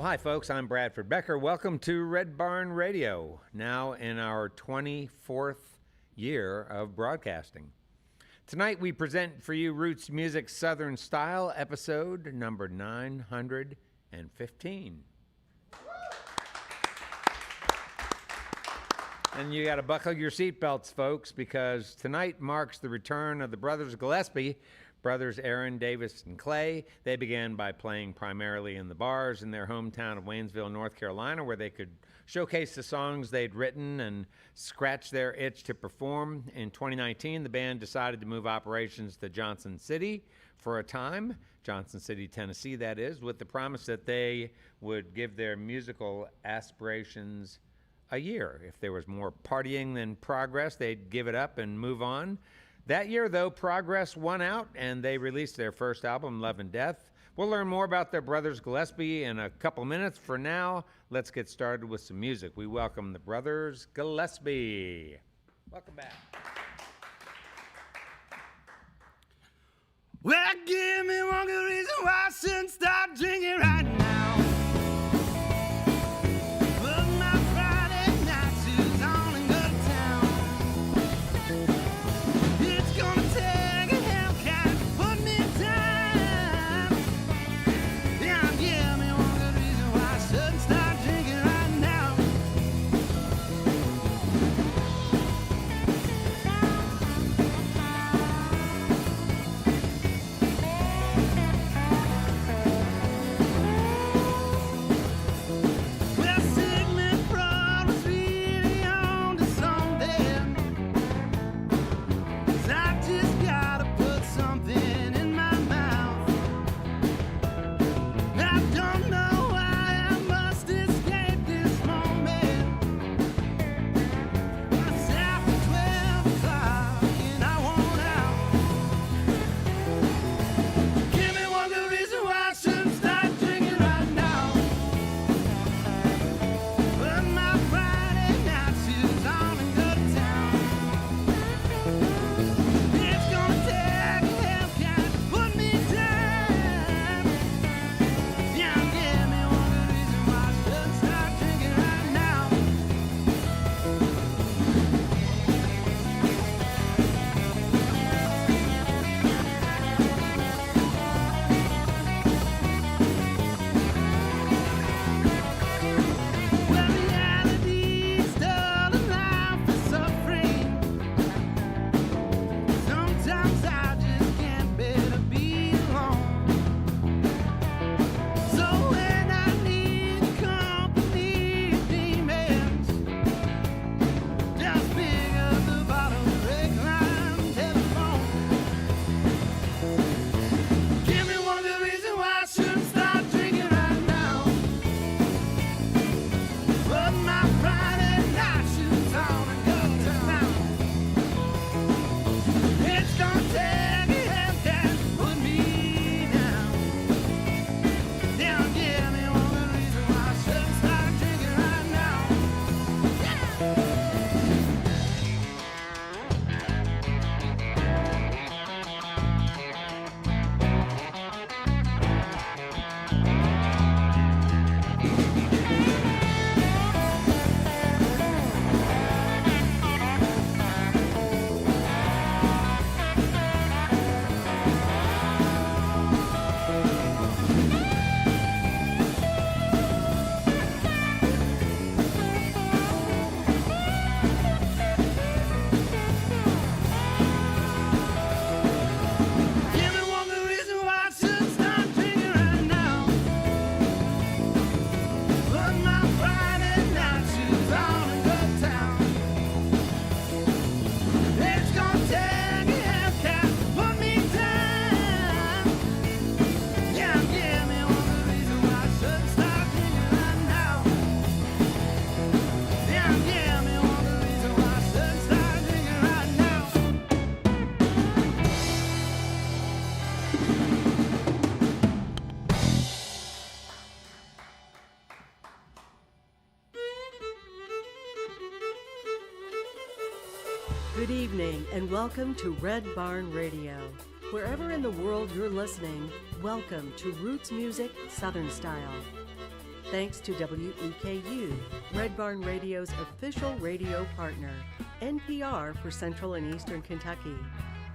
Well, hi, folks. I'm Bradford Becker. Welcome to Red Barn Radio, now in our 24th year of broadcasting. Tonight, we present for you Roots Music Southern Style, episode number 915. And you got to buckle your seatbelts, folks, because tonight marks the return of the Brothers Gillespie, brothers Aaron, Davis, and Clay. They began by playing primarily in the bars in their hometown of Waynesville, North Carolina, where they could showcase the songs they'd written and scratch their itch to perform. In 2019, the band decided to move operations to Johnson City for a time, Johnson City, Tennessee, that is, with the promise that they would give their musical aspirations a year. If there was more partying than progress, they'd give it up and move on. That year, though, progress won out, and they released their first album, Love and Death. We'll learn more about their Brothers Gillespie in a couple minutes. For now, let's get started with some music. We welcome the Brothers Gillespie. Welcome back. Well, give me one good reason why I shouldn't stop drinking right now. Good evening and welcome to Red Barn Radio. Wherever in the world you're listening, welcome to Roots Music Southern Style. Thanks to WEKU, Red Barn Radio's official radio partner, NPR for Central and Eastern Kentucky.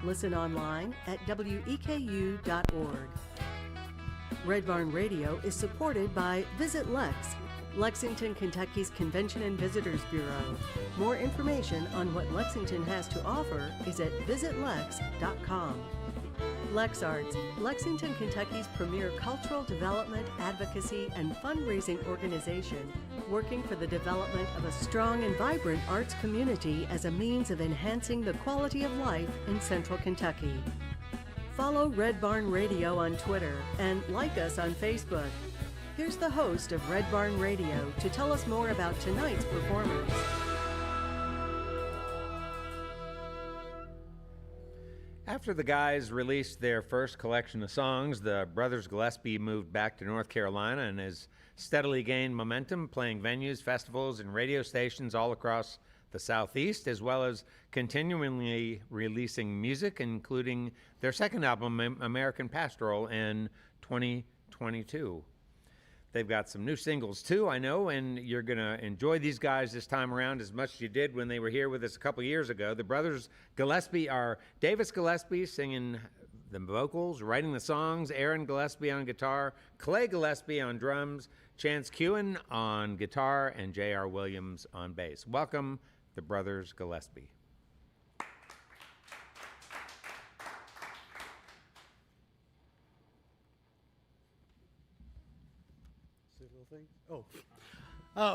Listen online at weku.org. Red Barn Radio is supported by Visit Lex, Lexington, Kentucky's Convention and Visitors Bureau. More information on what Lexington has to offer is at visitlex.com. LexArts, Lexington, Kentucky's premier cultural development, advocacy, and fundraising organization, working for the development of a strong and vibrant arts community as a means of enhancing the quality of life in Central Kentucky. Follow Red Barn Radio on Twitter and like us on Facebook. Here's the host of Red Barn Radio to tell us more about tonight's performers. After the guys released their first collection of songs, the Brothers Gillespie moved back to North Carolina and has steadily gained momentum, playing venues, festivals, and radio stations all across the Southeast, as well as continually releasing music, including their second album, American Pastoral, in 2022. They've got some new singles too, I know, and you're going to enjoy these guys this time around as much as you did when they were here with us a couple years ago. The Brothers Gillespie are Davis Gillespie singing the vocals, writing the songs, Aaron Gillespie on guitar, Clay Gillespie on drums, Chance Kuehn on guitar, and J.R. Williams on bass. Welcome, the Brothers Gillespie.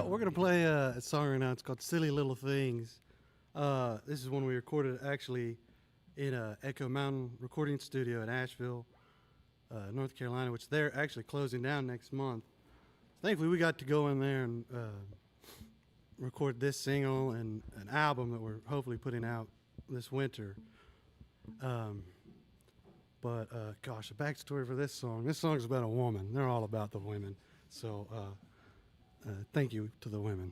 We're going to play a song right now. It's called Silly Little Things. This is one we recorded actually in Echo Mountain Recording Studio in Asheville, North Carolina, which they're actually closing down next month. Thankfully, we got to go in there and record this single and an album that we're hopefully putting out this winter. Gosh, a backstory for this song. This song's about a woman. They're all about the women. So thank you to the women.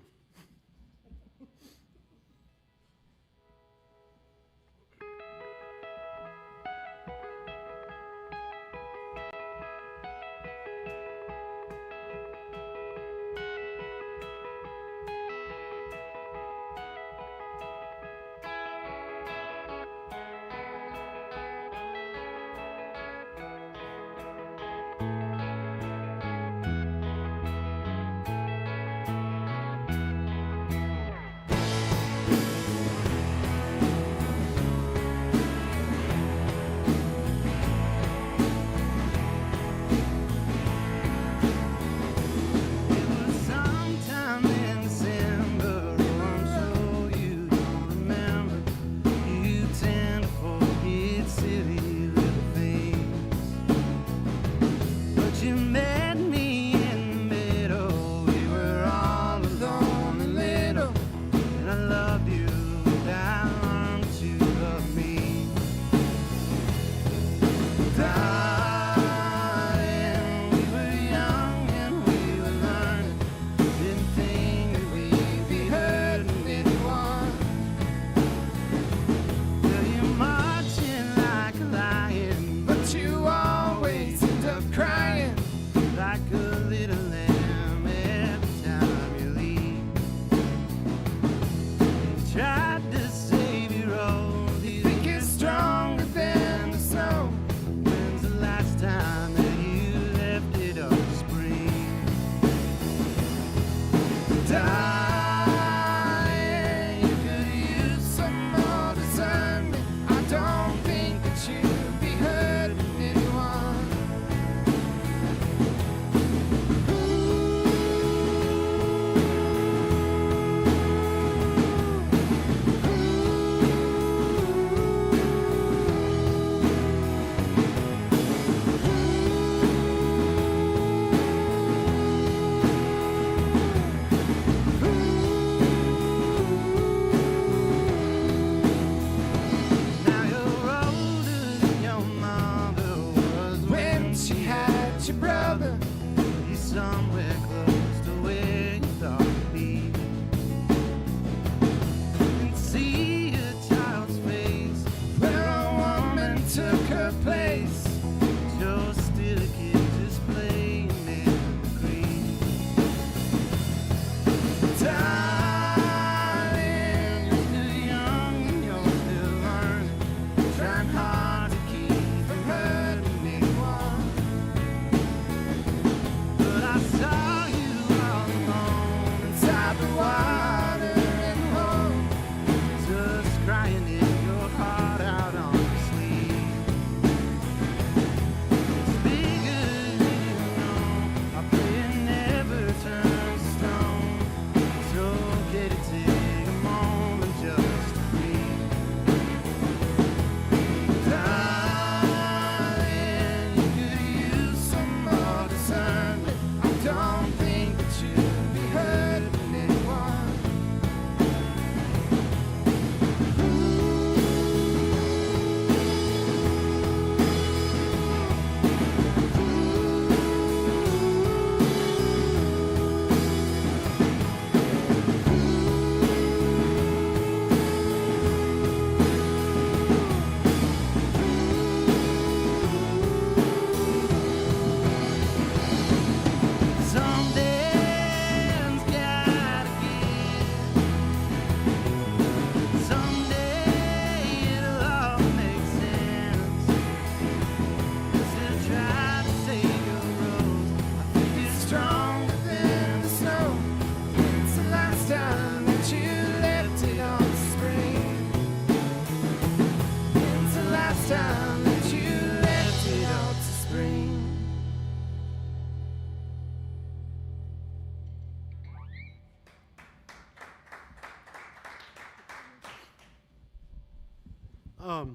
We're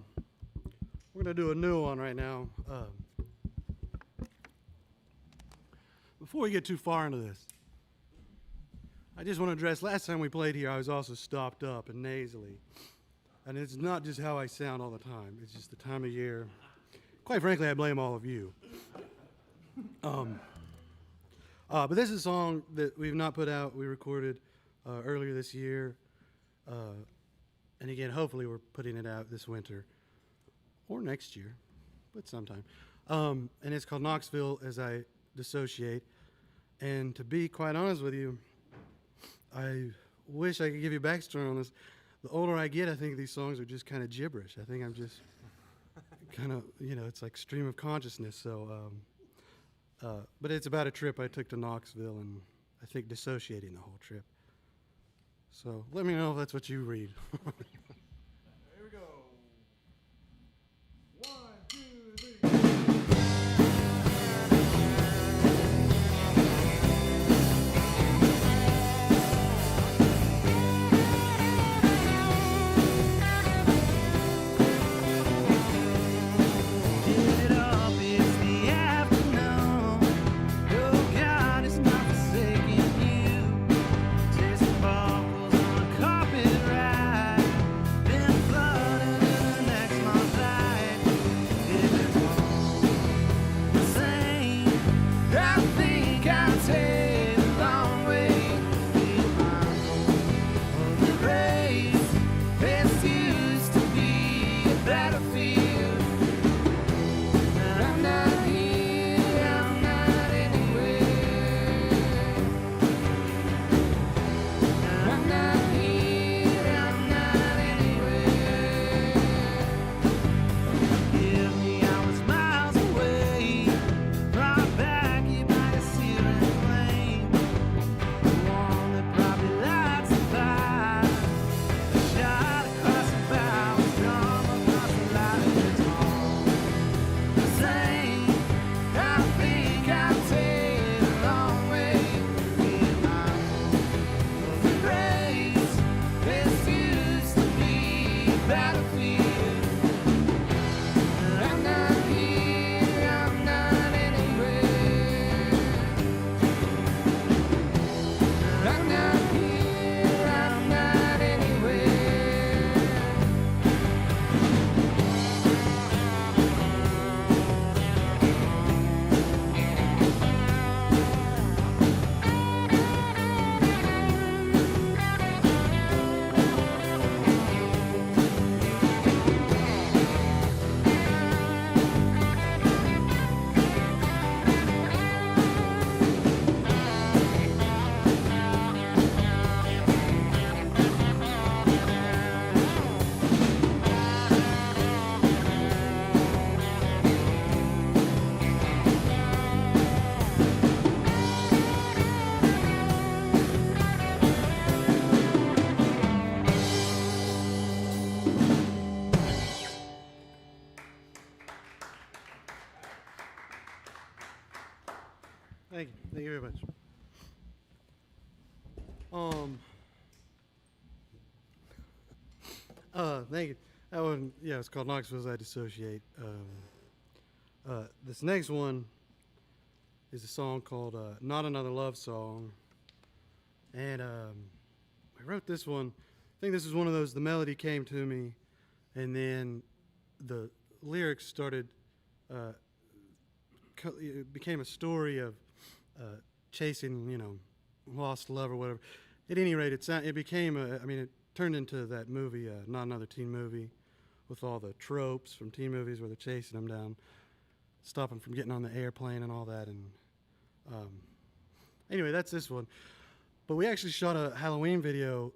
gonna do a new one right now. Before we get too far into this, I just want to address, last time we played here, I was also stopped up and nasally. And it's not just how I sound all the time, it's just the time of year. Quite frankly, I blame all of you. But this is a song that we've not put out. We recorded earlier this year. And again, hopefully we're putting it out this winter or next year, but sometime. And it's called Knoxville as I Dissociate. And to be quite honest with you, I wish I could give you backstory on this. The older I get, I think these songs are just kind of gibberish. I think I'm just kind of, it's like stream of consciousness. So, but it's about a trip I took to Knoxville and I think dissociating the whole trip. So let me know if that's what you read. Here we go. 1, 2, 3. Thank you. Thank you very much. Thank you. That one, yeah, it's called Knoxville as I Dissociate. This next one is a song called Not Another Love Song. And I wrote this one. I think this is one of those, the melody came to me, and then the lyrics started, it became a story of chasing, lost love or whatever. At any rate, it became it turned into that movie, Not Another Teen Movie, with all the tropes from teen movies where they're chasing them down, stop them from getting on the airplane and all that. And anyway, that's this one. But we actually shot a Halloween video,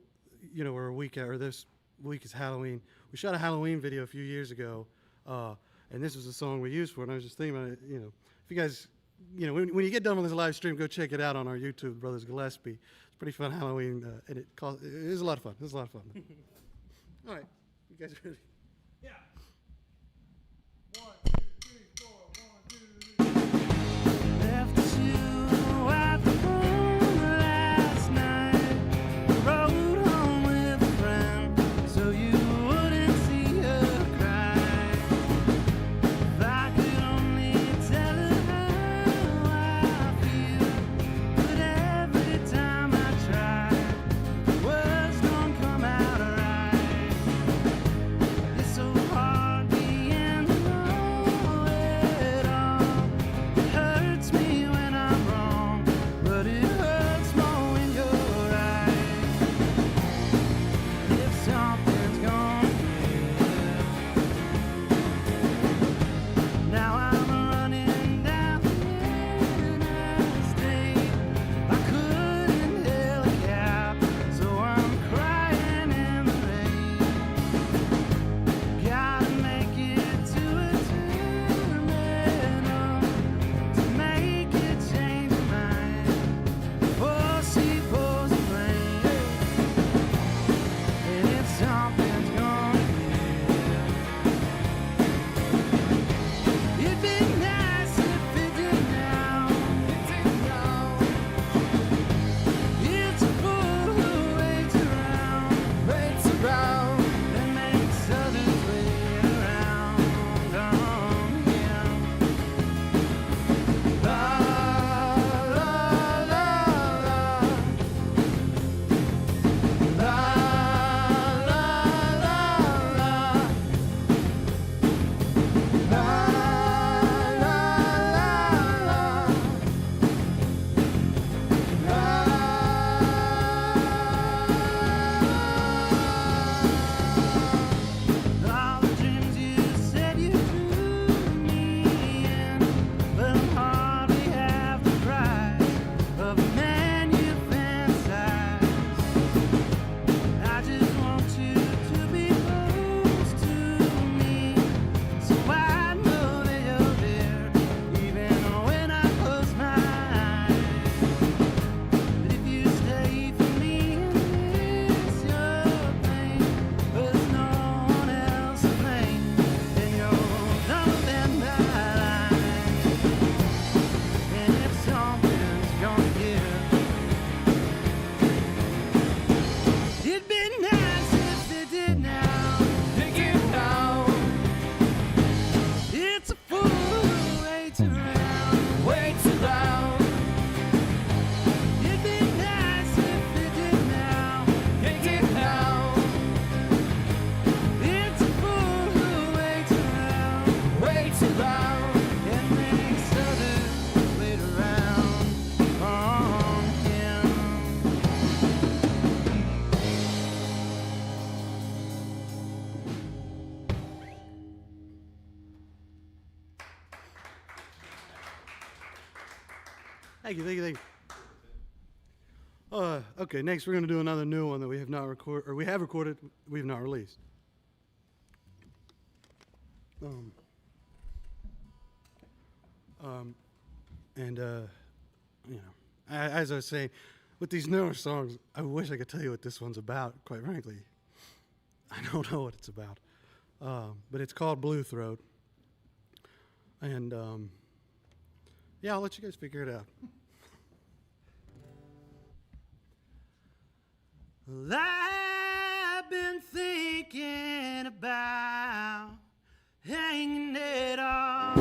we're a week out, or this week is Halloween. We shot a Halloween video a few years ago, and this was the song we used for it. And I was just thinking about it, if you guys, when you get done with this live stream, go check it out on our YouTube, Brothers Gillespie. It's pretty fun Halloween, and it was a lot of fun. It was a lot of fun. All right, you guys ready? Yeah. 1, 2, 3, 4. 1, 2, 3. Left you at the moon last night. Rode home with a friend, so you wouldn't see her cry. Thank you, thank you, thank you. Okay, next we're going to do another new one that we have not recorded, or we have recorded, we have not released. You know, as I was saying, with these newer songs, I wish I could tell you what this one's about, quite frankly. I don't know what it's about. But it's called Blue Throat. And, yeah, I'll let you guys figure it out. Well, I've been thinking about hanging it all.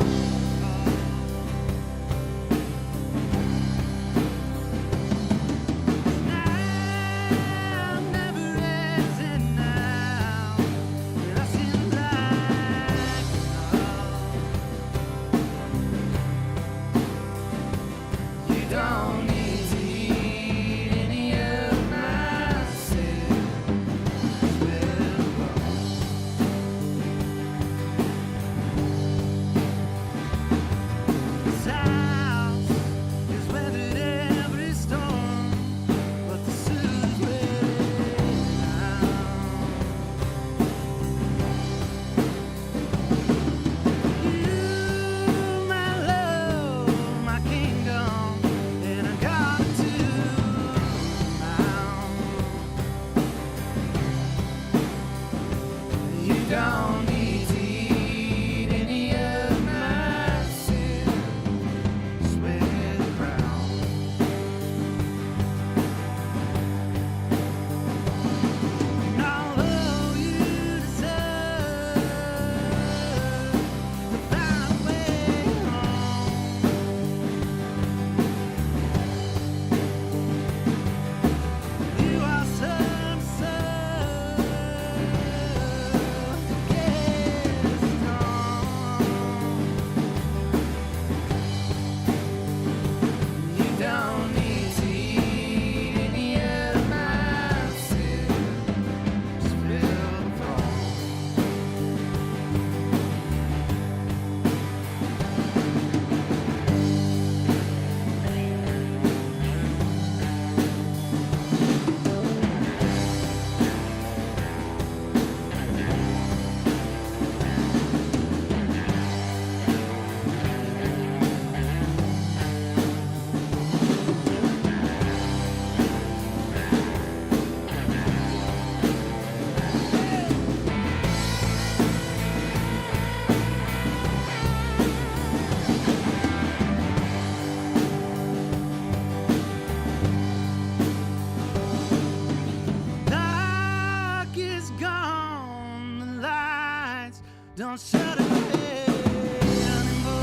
Don't shut it anymore.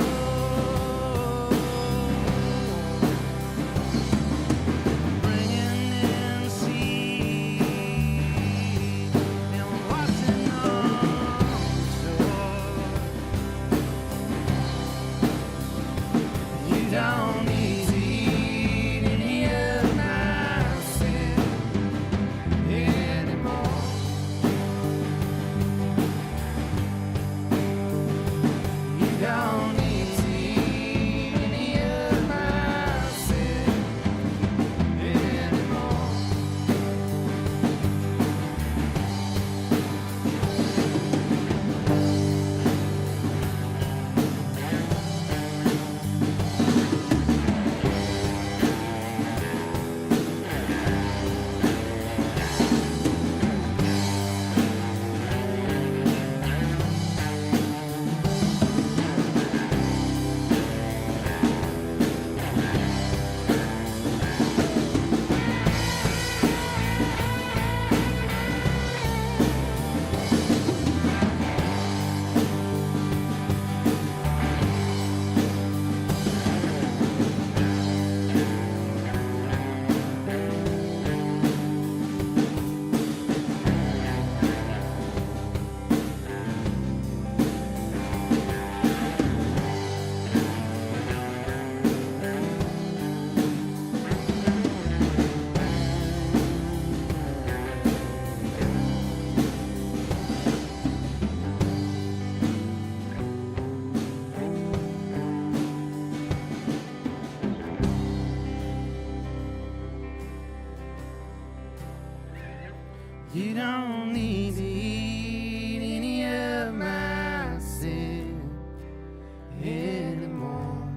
Bringing in sea and washing on shore. You don't need to eat any of my sin anymore. You don't need to eat any of my sin anymore.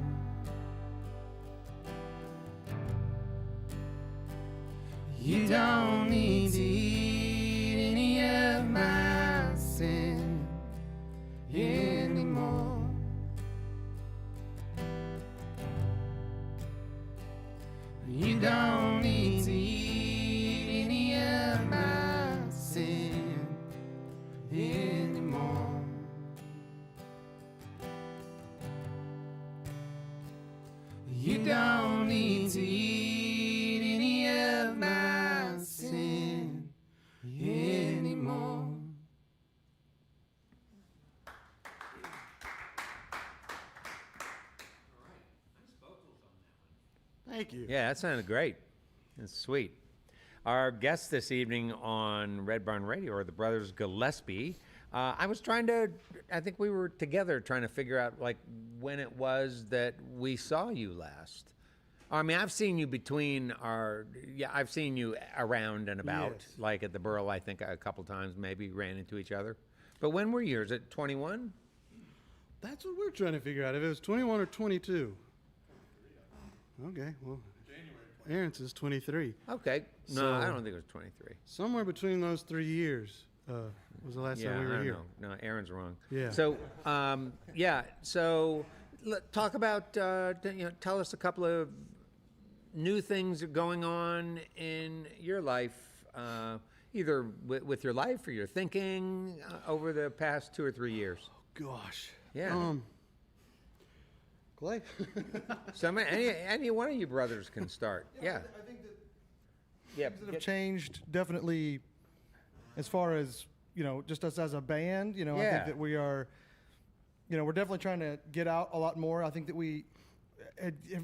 You don't need to eat any of my sin anymore. You don't need to eat any of my sin anymore. You don't need to eat any of my sin anymore. Thank you. Yeah, that sounded great. That's sweet. Our guests this evening on Red Barn Radio are the Brothers Gillespie. I think we were together trying to figure out like when it was that we saw you last. I mean, I've seen you I've seen you around and about, Yes. like at the Burl, I think a couple times, maybe ran into each other. But when were you? Is it 21? That's what we're trying to figure out. If it was 21 or 22. Okay, well, Aaron says 23. Okay. No, So- I don't think it was 23. Somewhere between those 3 years was the last Yeah, time we I were don't here. know. No, Aaron's wrong. Yeah. So, so talk about, tell us a couple of new things going on in your life, either with your life or your thinking over the past 2 or 3 years. Gosh. Yeah. Clay? Any one of you brothers can start. Yeah. I think that Yeah. things that have changed definitely as far as, just us as a band, I Yeah. think that we are, we're definitely trying to get out a lot more. I think that we're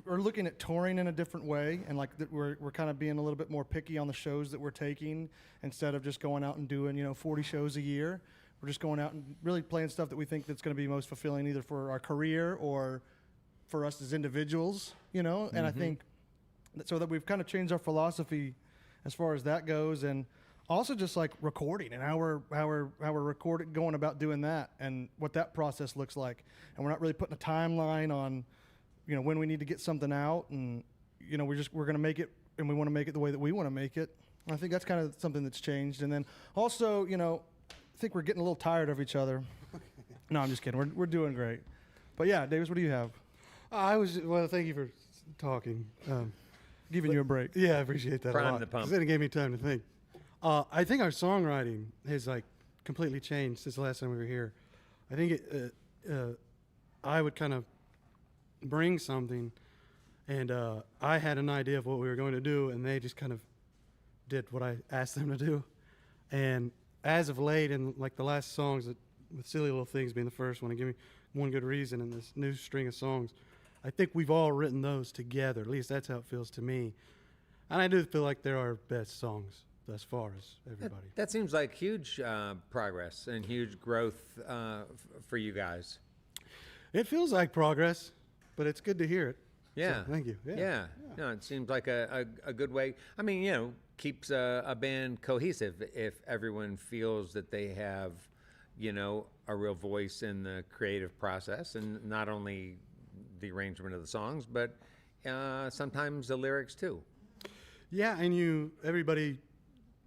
looking at touring in a different way, and like that we're kind of being a little bit more picky on the shows that we're taking instead of just going out and doing, 40 shows a year. We're just going out and really playing stuff that we think that's going to be most fulfilling either for our career or for us as individuals, and I think so that we've kind of changed our philosophy as far as that goes, and also just like recording and how we're recording, going about doing that and what that process looks like. And we're not really putting a timeline on, when we need to get something out, and we're going to make it, and we want to make it the way that we want to make it. And I think that's kind of something that's changed. And then also, I think we're getting a little tired of each other. No, I'm just kidding. We're doing great. But yeah, Davis, what do you have? Thank you for talking. Giving you a break. Yeah, I appreciate that Prime a lot. the pump. 'Cause then it gave me time to think. I think our songwriting has like completely changed since the last time we were here. I think I would kind of bring something, and I had an idea of what we were going to do, and they just kind of did what I asked them to do. And as of late, in like the last songs, with Silly Little Things being the first one, and Give Me One Good Reason, and this new string of songs, I think we've all written those together. At least that's how it feels to me. And I do feel like they're our best songs thus far as everybody. That seems like huge progress and huge growth for you guys. It feels like progress, but it's good to hear it. Yeah. So, thank you. Yeah. No, it seems like a good way. I mean, keeps a band cohesive if everyone feels that they have, a real voice in the creative process, and not only the arrangement of the songs, but sometimes the lyrics too. Yeah, and everybody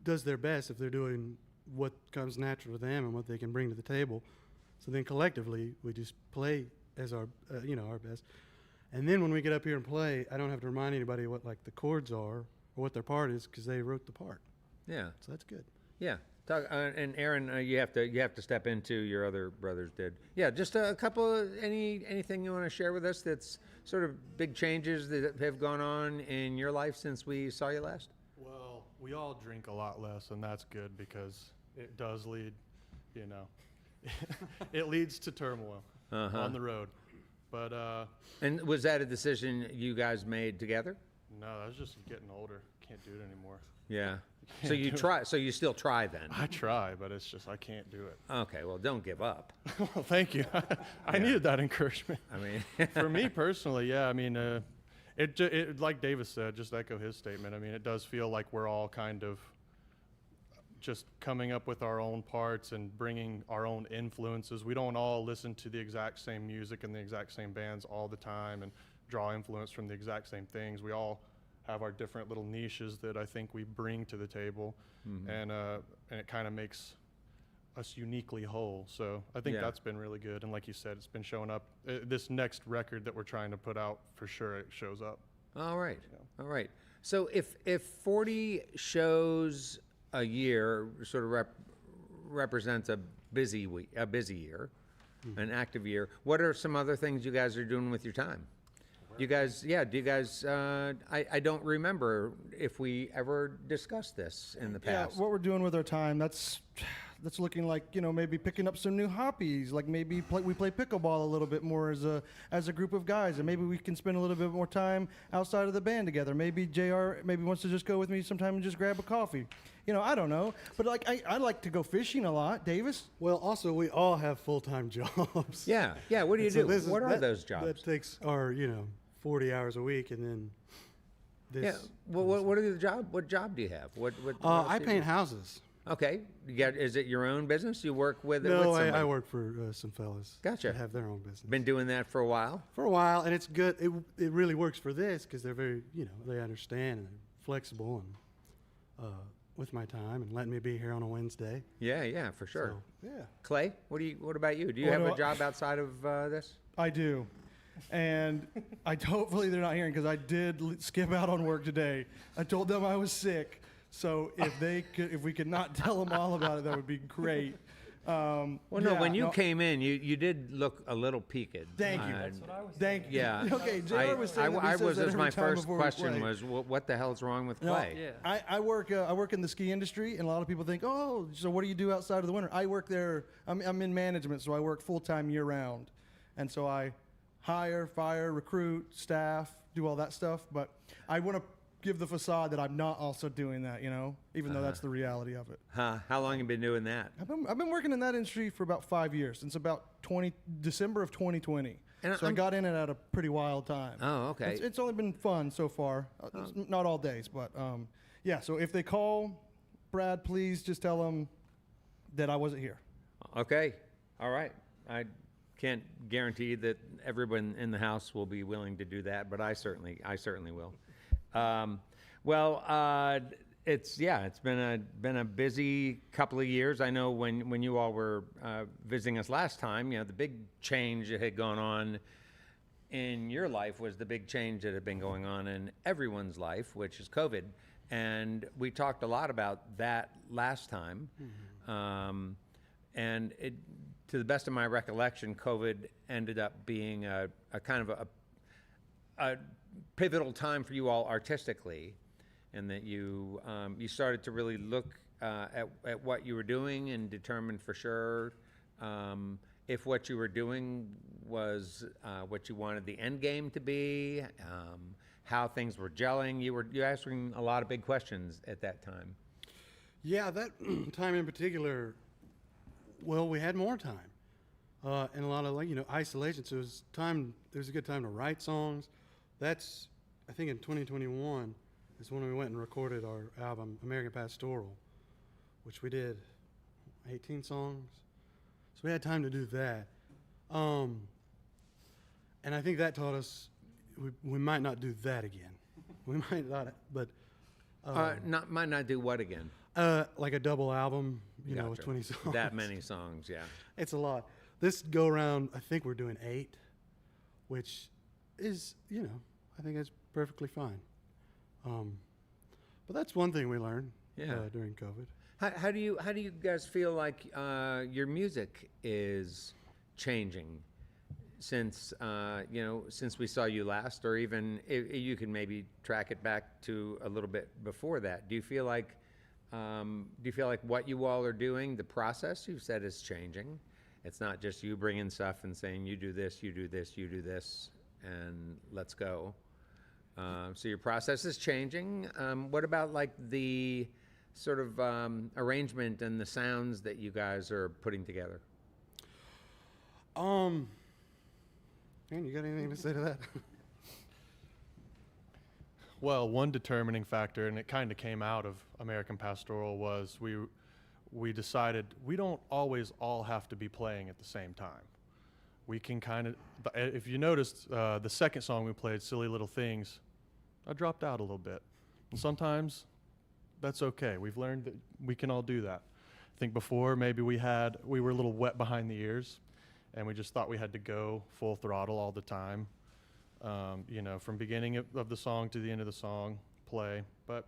does their best if they're doing what comes natural to them and what they can bring to the table. So then collectively, we just play as our best. And then when we get up here and play, I don't have to remind anybody what like the chords are or what their part is because they wrote the part. Yeah. So that's good. Yeah. And Aaron, you have to step into your other brothers did. Yeah. Just a couple of anything you want to share with us that's sort of big changes that have gone on in your life since we saw you last. Well, we all drink a lot less, and that's good because it does lead, it leads to turmoil on the road. But And was that a decision you guys made together? no, that was just getting older. Can't do it anymore. Yeah. So you try. So you still try then. I try, but it's just I can't do it. Okay. Well, don't give up. Well, thank you. I needed that encouragement. I mean, For me personally, yeah. I mean, it like Davis said, just echo his statement. I mean, it does feel like we're all kind of just coming up with our own parts and bringing our own influences. We don't all listen to the exact same music and the exact same bands all the time and draw influence from the exact same things. We all have our different little niches that I think we bring to the table, and it kind of makes us uniquely whole. So I think that's been really good. And like you said, it's been showing up. This next record that we're trying to put out, for sure, it shows up. All right. All right. So if 40 shows a year sort of represents a busy week, a busy year, an active year, what are some other things you guys are doing with your time? You guys, do you guys, I don't remember if we ever discussed this in the past. Yeah, what we're doing with our time, that's looking like, maybe picking up some new hobbies, like maybe we play pickleball a little bit more as a group of guys, and maybe we can spend a little bit more time outside of the band together. Maybe JR wants to just go with me sometime and just grab a coffee. I don't know. But like I like to go fishing a lot. Davis? Well, also, we all have full-time jobs. Yeah. What do you do? What are those jobs? That takes our, 40 hours a week, and then this. Yeah. Well, what are the job? What job do you have? What else I do you paint do? houses. Okay. Is it your own business? You work with No, with somebody? I work for some fellas. Gotcha. That have their own business. Been doing that for a while? For a while, and it's good. It really works for this because they're very, they understand and they're flexible and with my time and letting me be here on a Wednesday. Yeah, for sure. So, yeah. Clay, what about you? Do you Well, have no, a job outside of this? I do. And hopefully they're not hearing, because I did skip out on work today. I told them I was sick. So if we could not tell them all about it, that would be great. No, when you came in, you did look a little peaked. Thank you. That's what Thank you. Yeah. Okay, JR was saying that he says that as every my time first before we question play. was, what the hell's wrong with No, Clay? I work in the ski industry, and a lot of people think, oh, so what do you do outside of the winter? I work there. I'm in management, so I work full-time year-round. And so I hire, fire, recruit, staff, do all that stuff. But I want to give the facade that I'm not also doing that, even though that's the reality of it. How long have you been doing that? I've been working in that industry for about 5 years, since about December of 2020. And So I got in it at a pretty wild time. Oh, okay. It's only been fun so far. Not all days, but yeah. So if they call, Brad, please just tell them that I wasn't here. Okay. All right. I can't guarantee that everyone in the house will be willing to do that, but I certainly will. It's been a busy couple of years. I know when you all were visiting us last time, the big change that had gone on in your life was the big change that had been going on in everyone's life, which is COVID. And we talked a lot about that last time. And to the best of my recollection, COVID ended up being a kind of a pivotal time for you all artistically, and that you started to really look at what you were doing and determine for sure if what you were doing was what you wanted the end game to be, how things were gelling. You were asking a lot of big questions at that time. Yeah, that time in particular, well, we had more time and a lot of isolation. So it was a good time to write songs. That's, I think, in 2021 is when we went and recorded our album, American Pastoral, which we did 18 songs. So we had time to do that. And I think that taught us we might not do that again. We might not, but... might not do what again? Like a double album, Gotcha. with 20 songs. That many songs, yeah. It's a lot. This go around, I think we're doing 8, which is, I think that's perfectly fine. But that's one thing we learned during COVID. How do you guys feel like your music is changing since since we saw you last, or even if you can maybe track it back to a little bit before that? Do you feel like what you all are doing, the process you said, is changing? It's not just you bringing stuff and saying you do this, you do this, you do this, and let's go. So your process is changing. What about like the sort of arrangement and the sounds that you guys are putting together? Man, you got anything to say to that? Well, one determining factor, and it kind of came out of American Pastoral, was we decided we don't always all have to be playing at the same time. We can kind of, if you noticed, the second song we played, Silly Little Things, I dropped out a little bit. And sometimes that's okay. We've learned that we can all do that. I think before maybe we were a little wet behind the ears, and we just thought we had to go full throttle all the time. From beginning of the song to the end of the song, play. But,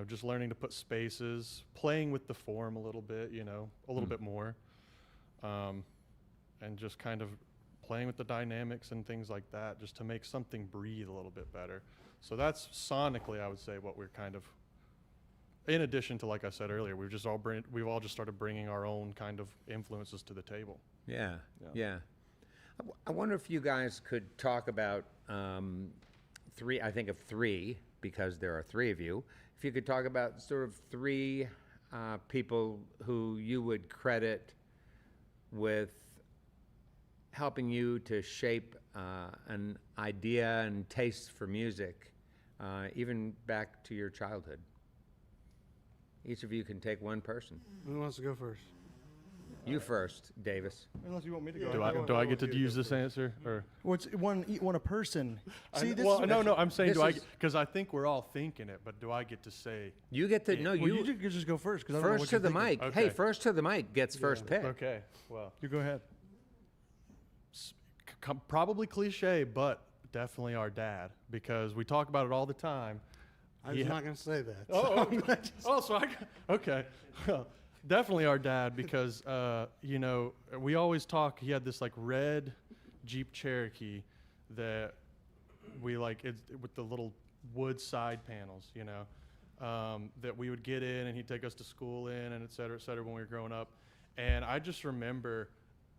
just learning to put spaces, playing with the form a little bit, a little bit more. And just kind of playing with the dynamics and things like that, just to make something breathe a little bit better. So that's sonically, I would say, what we're kind of, in addition to, like I said earlier, we've all just started bringing our own kind of influences to the table. Yeah. I wonder if you guys could talk about three, I think of three, because there are three of you. If you could talk about sort of three people who you would credit with helping you to shape an idea and taste for music, even back to your childhood. Each of you can take one person. Who wants to go first? You first, Davis. Unless you want me to go. Do I get to use this answer, or? What's one a person? See, this Well, no, I'm saying, this because I think we're all thinking it, but do I get to say? You get to, no, Well, you, you just go first. 'Cause I don't know first what to you're the thinking. mic. Okay. Hey, first to the mic gets first pick. Okay, well, You go ahead. probably cliche, but definitely our dad, because we talk about it all the time. I was not going to say that. Okay. Well, definitely our dad, because we always talk. He had this like red Jeep Cherokee that we like with the little wood side panels, that we would get in, and he'd take us to school in, and et cetera, when we were growing up. And I just remember,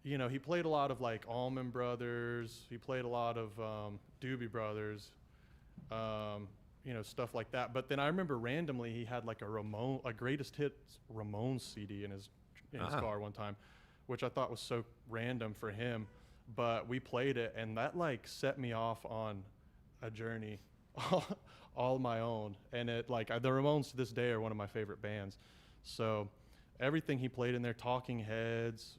he played a lot of like Allman Brothers. He played a lot of Doobie Brothers. Stuff like that. But then I remember randomly he had like a greatest hits Ramones CD in his car one time, which I thought was so random for him. But we played it, and that like set me off on a journey all my own. And it like the Ramones to this day are one of my favorite bands. So everything he played in there, Talking Heads,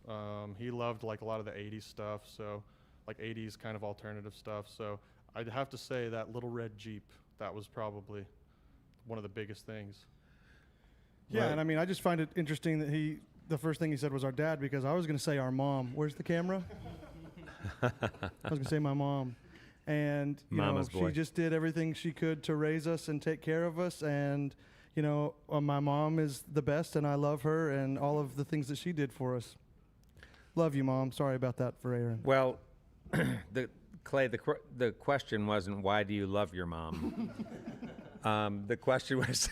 he loved like a lot of the 80s stuff, so like 80s kind of alternative stuff. So I'd have to say that little red Jeep, that was probably one of the biggest things. Yeah, Right. and I mean, I just find it interesting that the first thing he said was our dad, because I was going to say our mom. Where's the camera? I was going to say my mom. And, Mama's boy. she just did everything she could to raise us and take care of us. And, my mom is the best, and I love her and all of the things that she did for us. Love you, Mom. Sorry about that for Aaron. Well, Clay, the question wasn't why do you love your mom. The question was,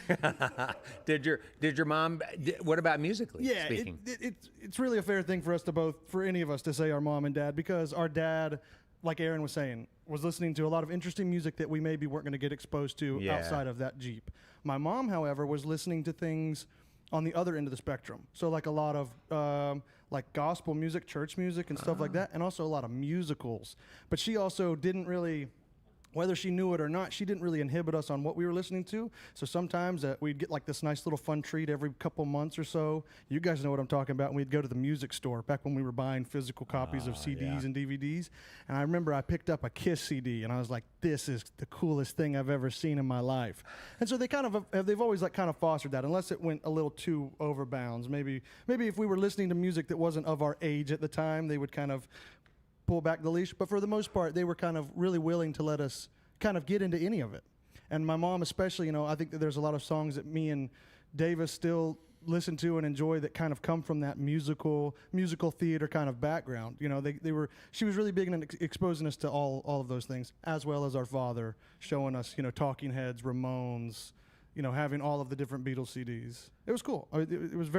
did your mom? What about musically Yeah, speaking? it's really a fair thing for any of us to say our mom and dad, because our dad, like Aaron was saying, was listening to a lot of interesting music that we maybe weren't going to get exposed to Yeah. outside of that Jeep. My mom, however, was listening to things on the other end of the spectrum. So like a lot of like gospel music, church music, and stuff like that, and also a lot of musicals. But she also didn't really, whether she knew it or not, she didn't really inhibit us on what we were listening to. So sometimes we'd get like this nice little fun treat every couple months or so. You guys know what I'm talking about. And we'd go to the music store back when we were buying physical copies of CDs and DVDs. And I remember I picked up a Kiss CD, and I was like, this is the coolest thing I've ever seen in my life. And so they've always like kind of fostered that, unless it went a little too overbounds. Maybe if we were listening to music that wasn't of our age at the time, they would kind of pull back the leash. But for the most part, they were kind of really willing to let us kind of get into any of it. And my mom especially, I think that there's a lot of songs that me and Davis still listen to and enjoy that kind of come from that musical theater kind of background. She was really big in exposing us to all of those things, as well as our father showing us, Talking Heads, Ramones, having all of the different Beatles CDs. It was cool. It was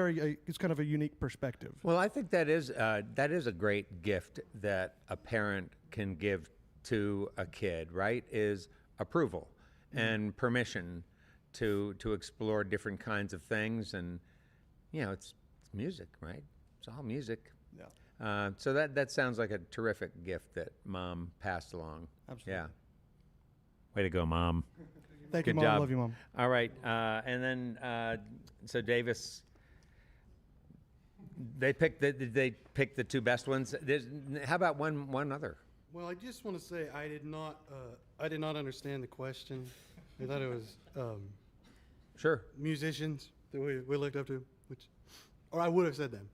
it's kind of a unique perspective. Well, I think that is a great gift that a parent can give to a kid, right? Is approval and permission to explore different kinds of things, and it's music, right? It's all music. Yeah. So that sounds like a terrific gift that Mom passed along. Absolutely. Yeah. Way to go, Mom. Thank Good you, Mom. job. Love you, Mom. All right, and then so Davis, They picked did they pick the two best ones? How about one other? Well, I just want to say I did not understand the question. I thought it was Sure. musicians that we looked up to, or I would have said them.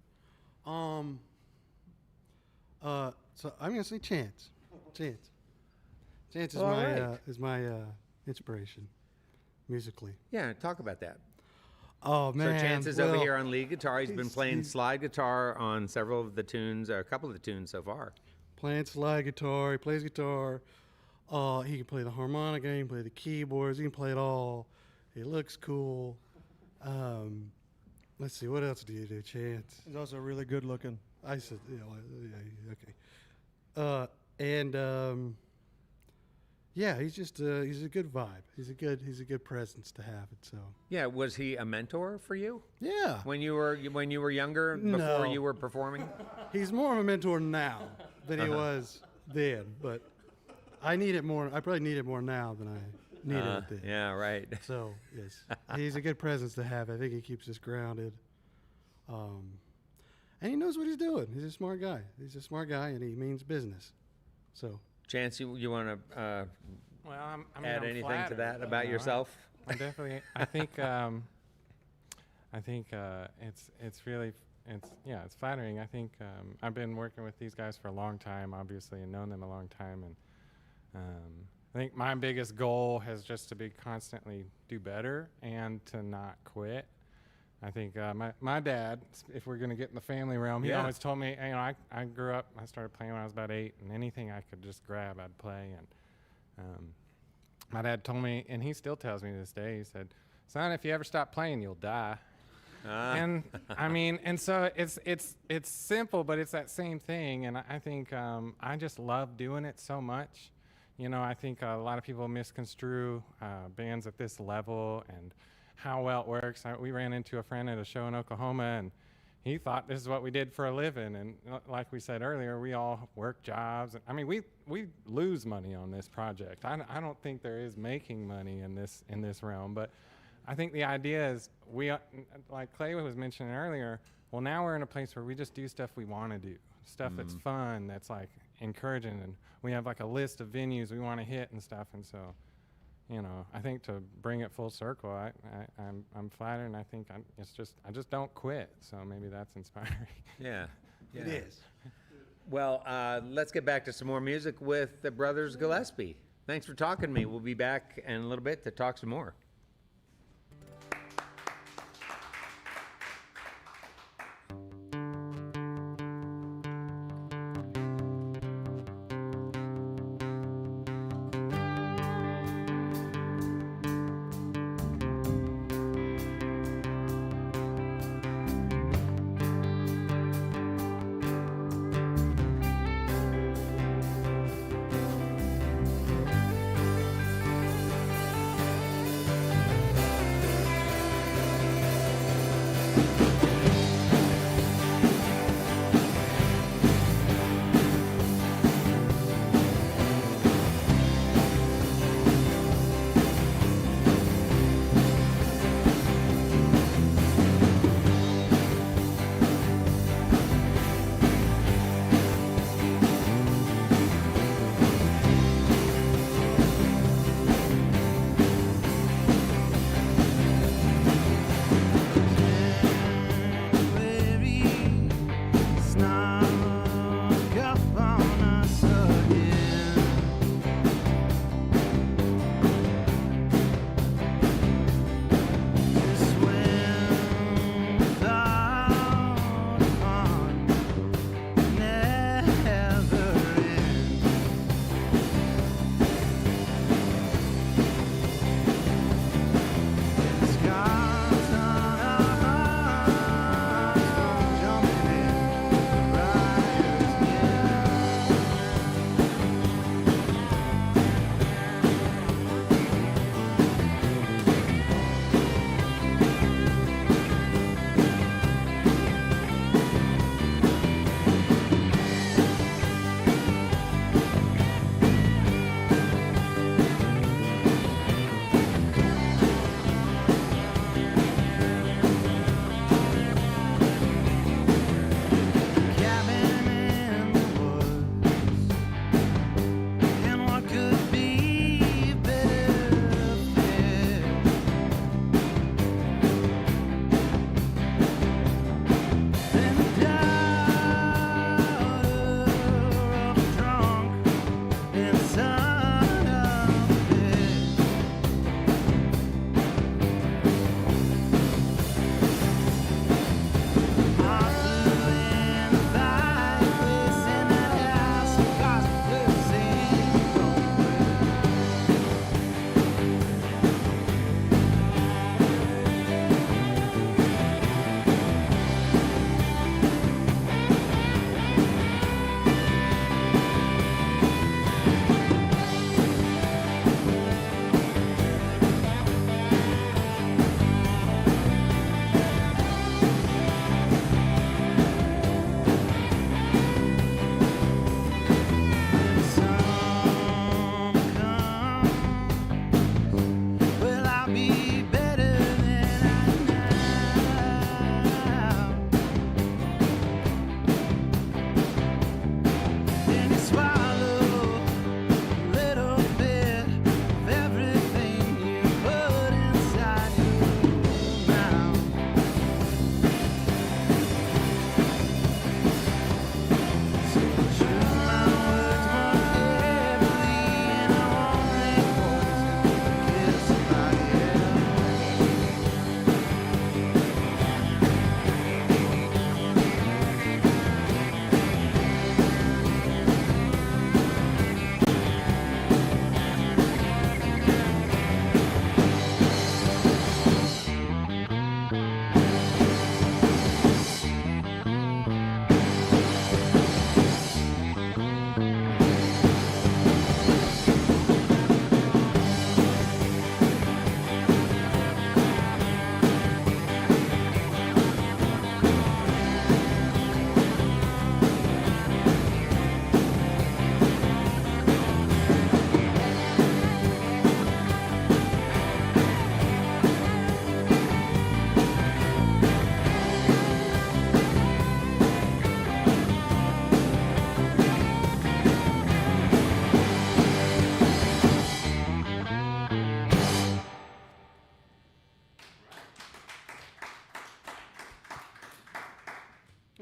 So I'm gonna say Chance. Chance is All my inspiration musically. Yeah, talk about that. Oh man! So Chance is over well, here on lead guitar. He's been he's- playing he's- slide guitar on several of the tunes, or a couple of the tunes so far. Playing slide guitar. He plays guitar. He can play the harmonica. He can play the keyboards. He can play it all. He looks cool. Let's see. What else do you do, Chance? He's also really good looking. I said, okay. Yeah, he's just he's a good vibe. He's a good presence to have. It so. Yeah, was he a mentor for you Yeah. when you were younger, before No. you were performing? He's more of a mentor now than he was then, but I need it more. I probably need it more now than I needed it then. Yeah, right. So yes, he's a good presence to have. I think he keeps us grounded, and he knows what he's doing. He's a smart guy. And he means business. So Chance, you want to Well, I mean, add I'm anything to flattered, that you about know, yourself? I definitely. I think. It's really. It's flattering. I think I've been working with these guys for a long time, obviously, and known them a long time, and I think my biggest goal has just to be constantly do better and to not quit. I think my dad, if we're going to get in the family realm, he Yeah. always told me, I grew up, I started playing when I was about 8, and anything I could just grab, I'd play. And my dad told me, and he still tells me to this day, he said, son, if you ever stop playing, you'll die. And I mean, and so it's simple, but it's that same thing. And I think I just love doing it so much. I think a lot of people misconstrue bands at this level and how well it works. We ran into a friend at a show in Oklahoma, and he thought this is what we did for a living. And like we said earlier, we all work jobs. I mean, we lose money on this project. I don't think there is making money in this realm, but I think the idea is like Clay was mentioning earlier, well, now we're in a place where we just do stuff we want to do, stuff that's fun, that's like encouraging, and we have like a list of venues we want to hit and stuff. And so, I think to bring it full circle, I'm flattered, and I think I just don't quit. So maybe that's inspiring. Yeah. it is. Well, let's get back to some more music with the Brothers Gillespie. Thanks for talking to me. We'll be back in a little bit to talk some more.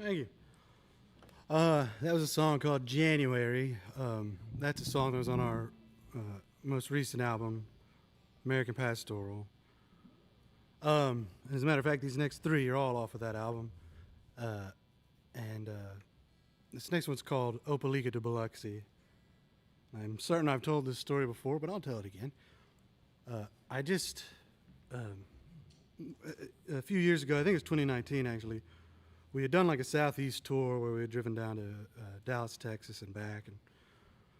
Thank you. That was a song called January. That's a song that was on our most recent album, American Pastoral. As a matter of fact, these next three are all off of that album. And this next one's called Opelika de Biloxi. I'm certain I've told this story before, but I'll tell it again. I just, a few years ago, I think it was 2019 actually, we had done like a Southeast tour where we had driven down to Dallas, Texas and back and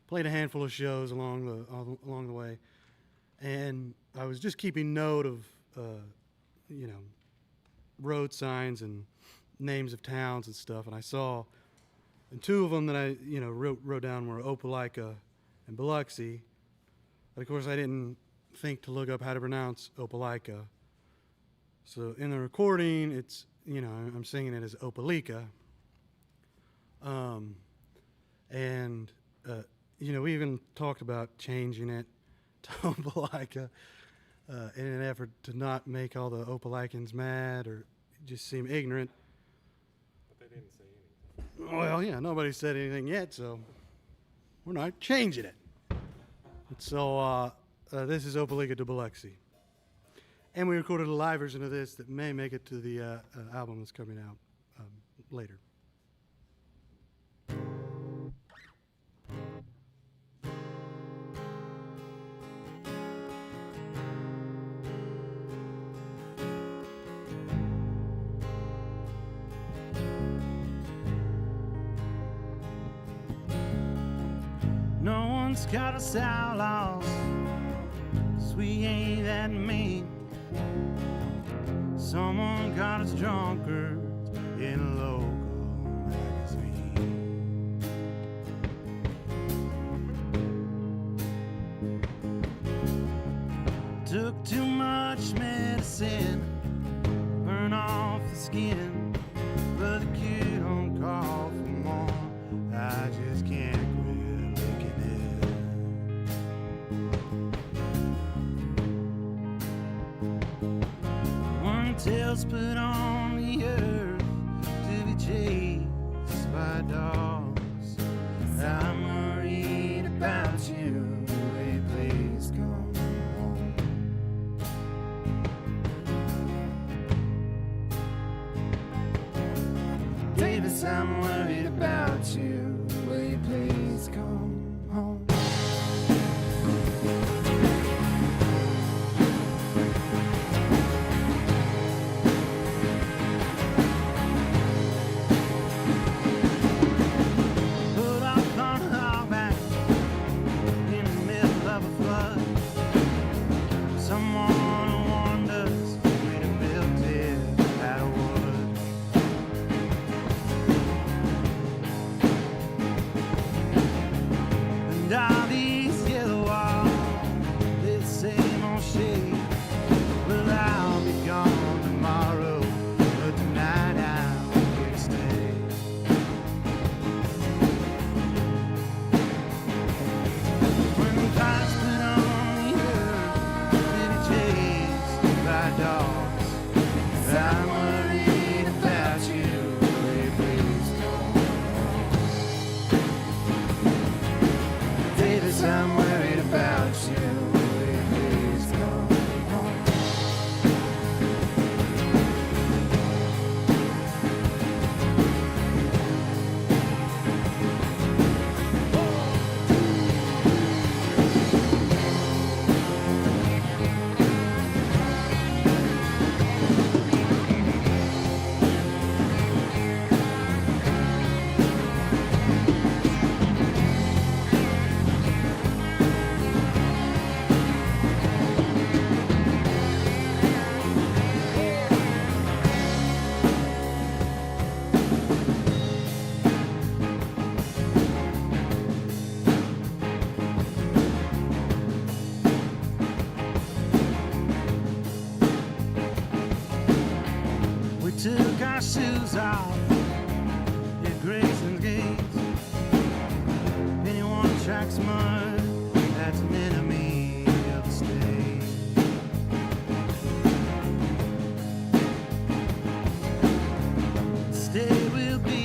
played a handful of shows along the way. And I was just keeping note of, road signs and names of towns and stuff. And I saw, and two of them that I, wrote down were Opelika and Biloxi. But of course I didn't think to look up how to pronounce Opelika. So in the recording, it's, I'm singing it as Opelika. We even talked about changing it to Opelika in an effort to not make all the Opelikans mad or just seem ignorant. But they didn't say anything. Well, yeah, nobody said anything yet, so we're not changing it. So this is Opelika de Biloxi. And we recorded a live version of this that may make it to the album that's coming out later. No one's got us outlaws, 'cause we ain't that mean. Someone got us drunkards in a local magazine. Took too much medicine, burn off the skin, but the kid don't call for more. I just can't quit looking at it. One tail's put on the earth to be chased by dogs. I'm worried about you, hey, please come home. Davis, I'm worried about you, will you please come home? Put off on hogback in the middle of a flood. Someone warned us we'd have built it out of wood. And all these yellow walls, they're the same old shape. Well, I'll be gone tomorrow, but tonight I'll here to stay. When the fires put on the earth to be chased by dogs, I'm worried about you, hey, please come home. Davis, I'm worried about you, hey, please come home. We took our shoes off at Grayson's gates. Anyone tracks mud, that's an enemy of the state. Stay will be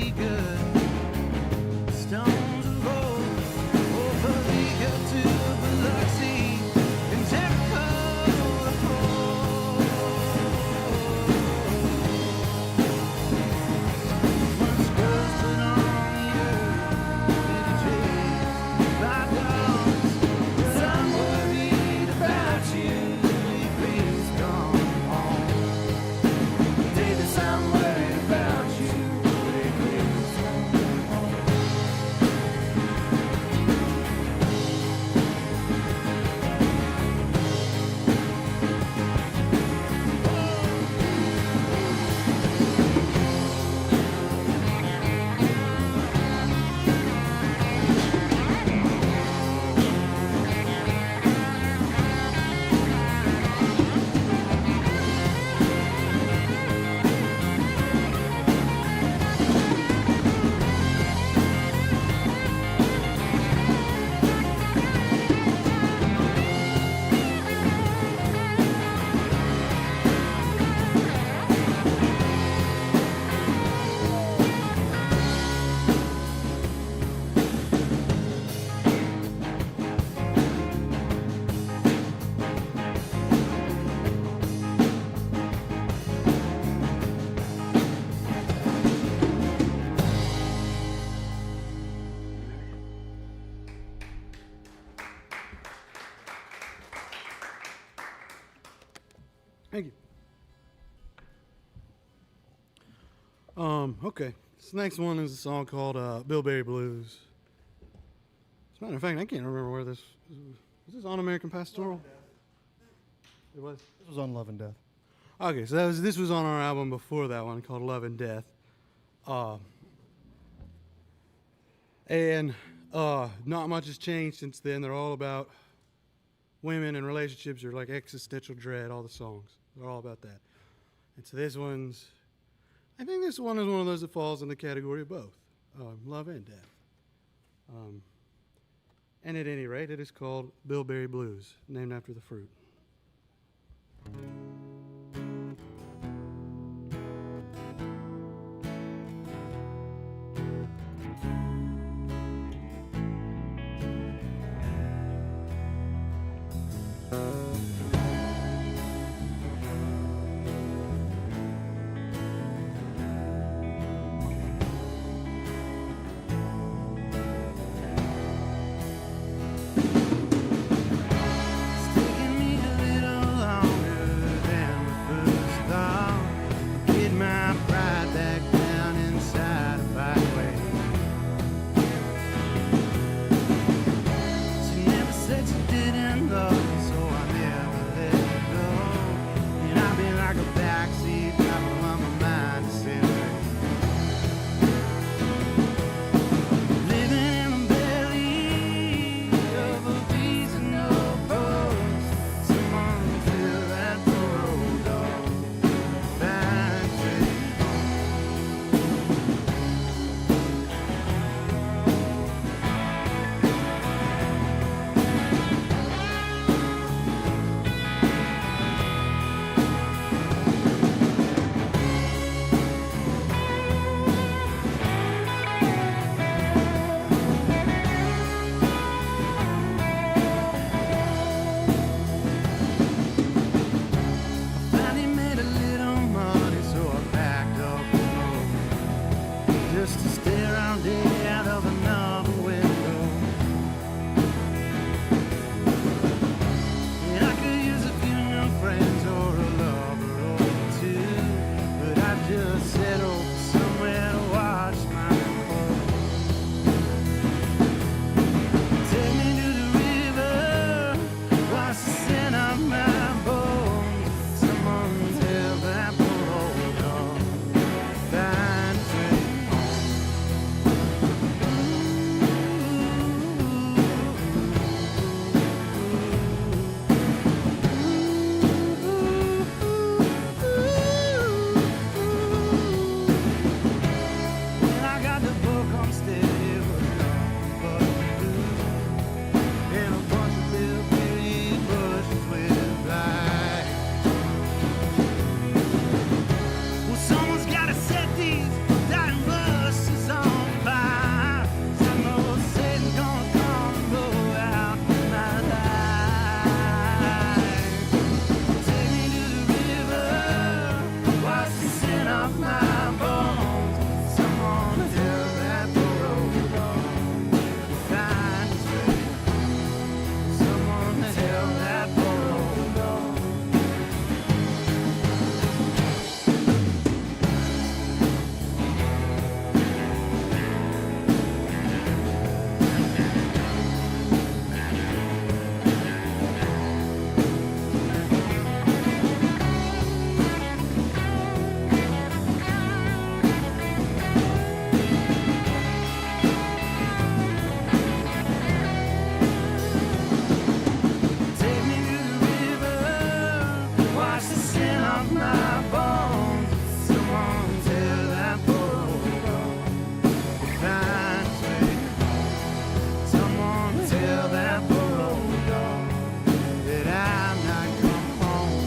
Okay. This next one is a song called Bilberry Blues. As a matter of fact, I can't remember where this was. This on American Pastoral? It was. This was on Love and Death. Okay, so this was on our album before that one called Love and Death. Not much has changed since then. They're all about women and relationships, or like existential dread, all the songs. They're all about that. And so I think this one is one of those that falls in the category of both, love and death. And at any rate, it is called Bilberry Blues, named after the fruit. It's taken me a little longer than we first thought. Get my pride back down inside a byway. She never said she didn't love me, so I never let her go. And I've been like a backseat driver on my mind to set her. Living in the belly of a beast and no post. Someone fill that poor old dog. Find trade. Finally made a little money, so I packed up and moved. Just to stare around day out of another window. And I could use a few new friends or a lover or two, but I just settled for somewhere to watch my clothes. Take me to the river, wash the sin off my bones. Someone tell that poor old dog, find a train home. When I got the book on steady, it was nothing but blue. And a bunch of little bitty bushes with light. Well, someone's gotta set these dying buses on fire. Some old Satan gonna come and blow out my life. Take me to the river, wash the sin off my bones. Someone tell that poor old dog to find his way. Someone tell that poor old dog. Take me to the river, wash the sin off my bones. Someone tell that poor old dog to find his way. Someone tell that poor old dog that I'm not coming home.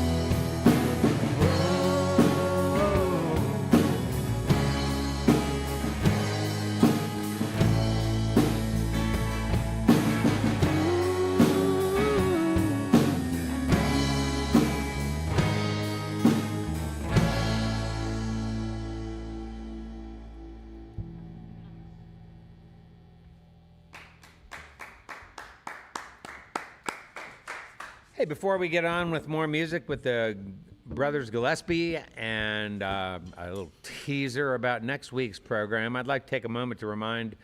Hey, before we get on with more music with the Brothers Gillespie and a little teaser about next week's program. I'd like to take a moment to remind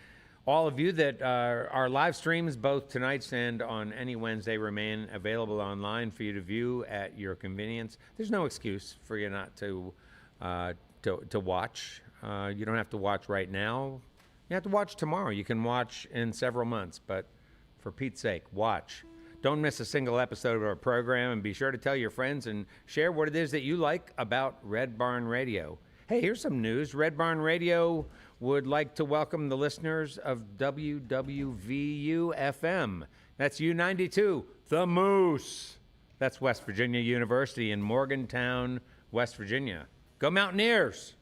all of you that our live streams, both tonight's and on any Wednesday, remain available online for you to view at your convenience. There's no excuse for you not to watch. You don't have to watch right now. You have to watch tomorrow. You can watch in several months, but for Pete's sake, watch. Don't miss a single episode of our program, and be sure to tell your friends and share what it is that you like about Red Barn Radio. Hey, here's some news. Red Barn Radio would like to welcome the listeners of WWVU-FM. That's U92, The Moose. That's West Virginia University in Morgantown, West Virginia. Go Mountaineers!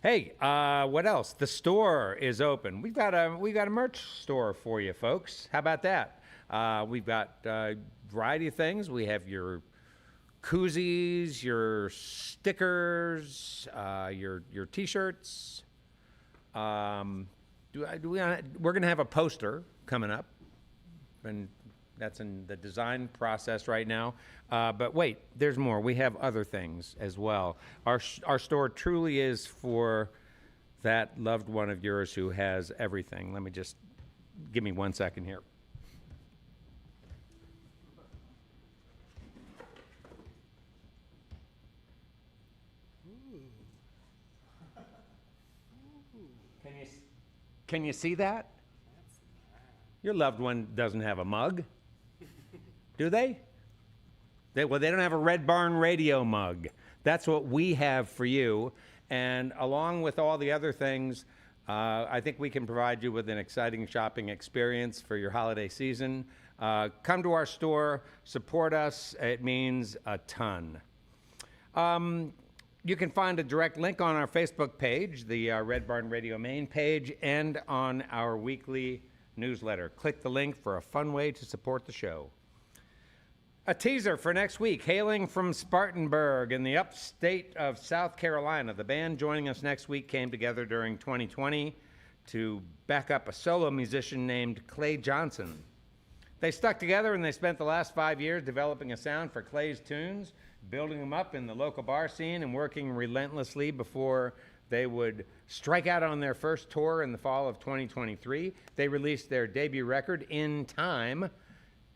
Hey, what else? The store is open. We've got a merch store for you, folks. How about that? We've got a variety of things. We have your koozies, your stickers, your T-shirts. We're going to have a poster coming up, and that's in the design process right now. But wait, there's more. We have other things as well. Our store truly is for that loved one of yours who has everything. Let me just, give me 1 second here. Can you see that? Your loved one doesn't have a mug, do they? They don't have a Red Barn Radio mug. That's what we have for you. And along with all the other things, I think we can provide you with an exciting shopping experience for your holiday season. Come to our store, support us. It means a ton. You can find a direct link on our Facebook page, the Red Barn Radio main page, and on our weekly newsletter. Click the link for a fun way to support the show. A teaser for next week, hailing from Spartanburg in the upstate of South Carolina. The band joining us next week came together during 2020 to back up a solo musician named Clay Johnson. They stuck together and they spent the last 5 years developing a sound for Clay's tunes, building them up in the local bar scene and working relentlessly before they would strike out on their first tour in the fall of 2023. They released their debut record, In Time,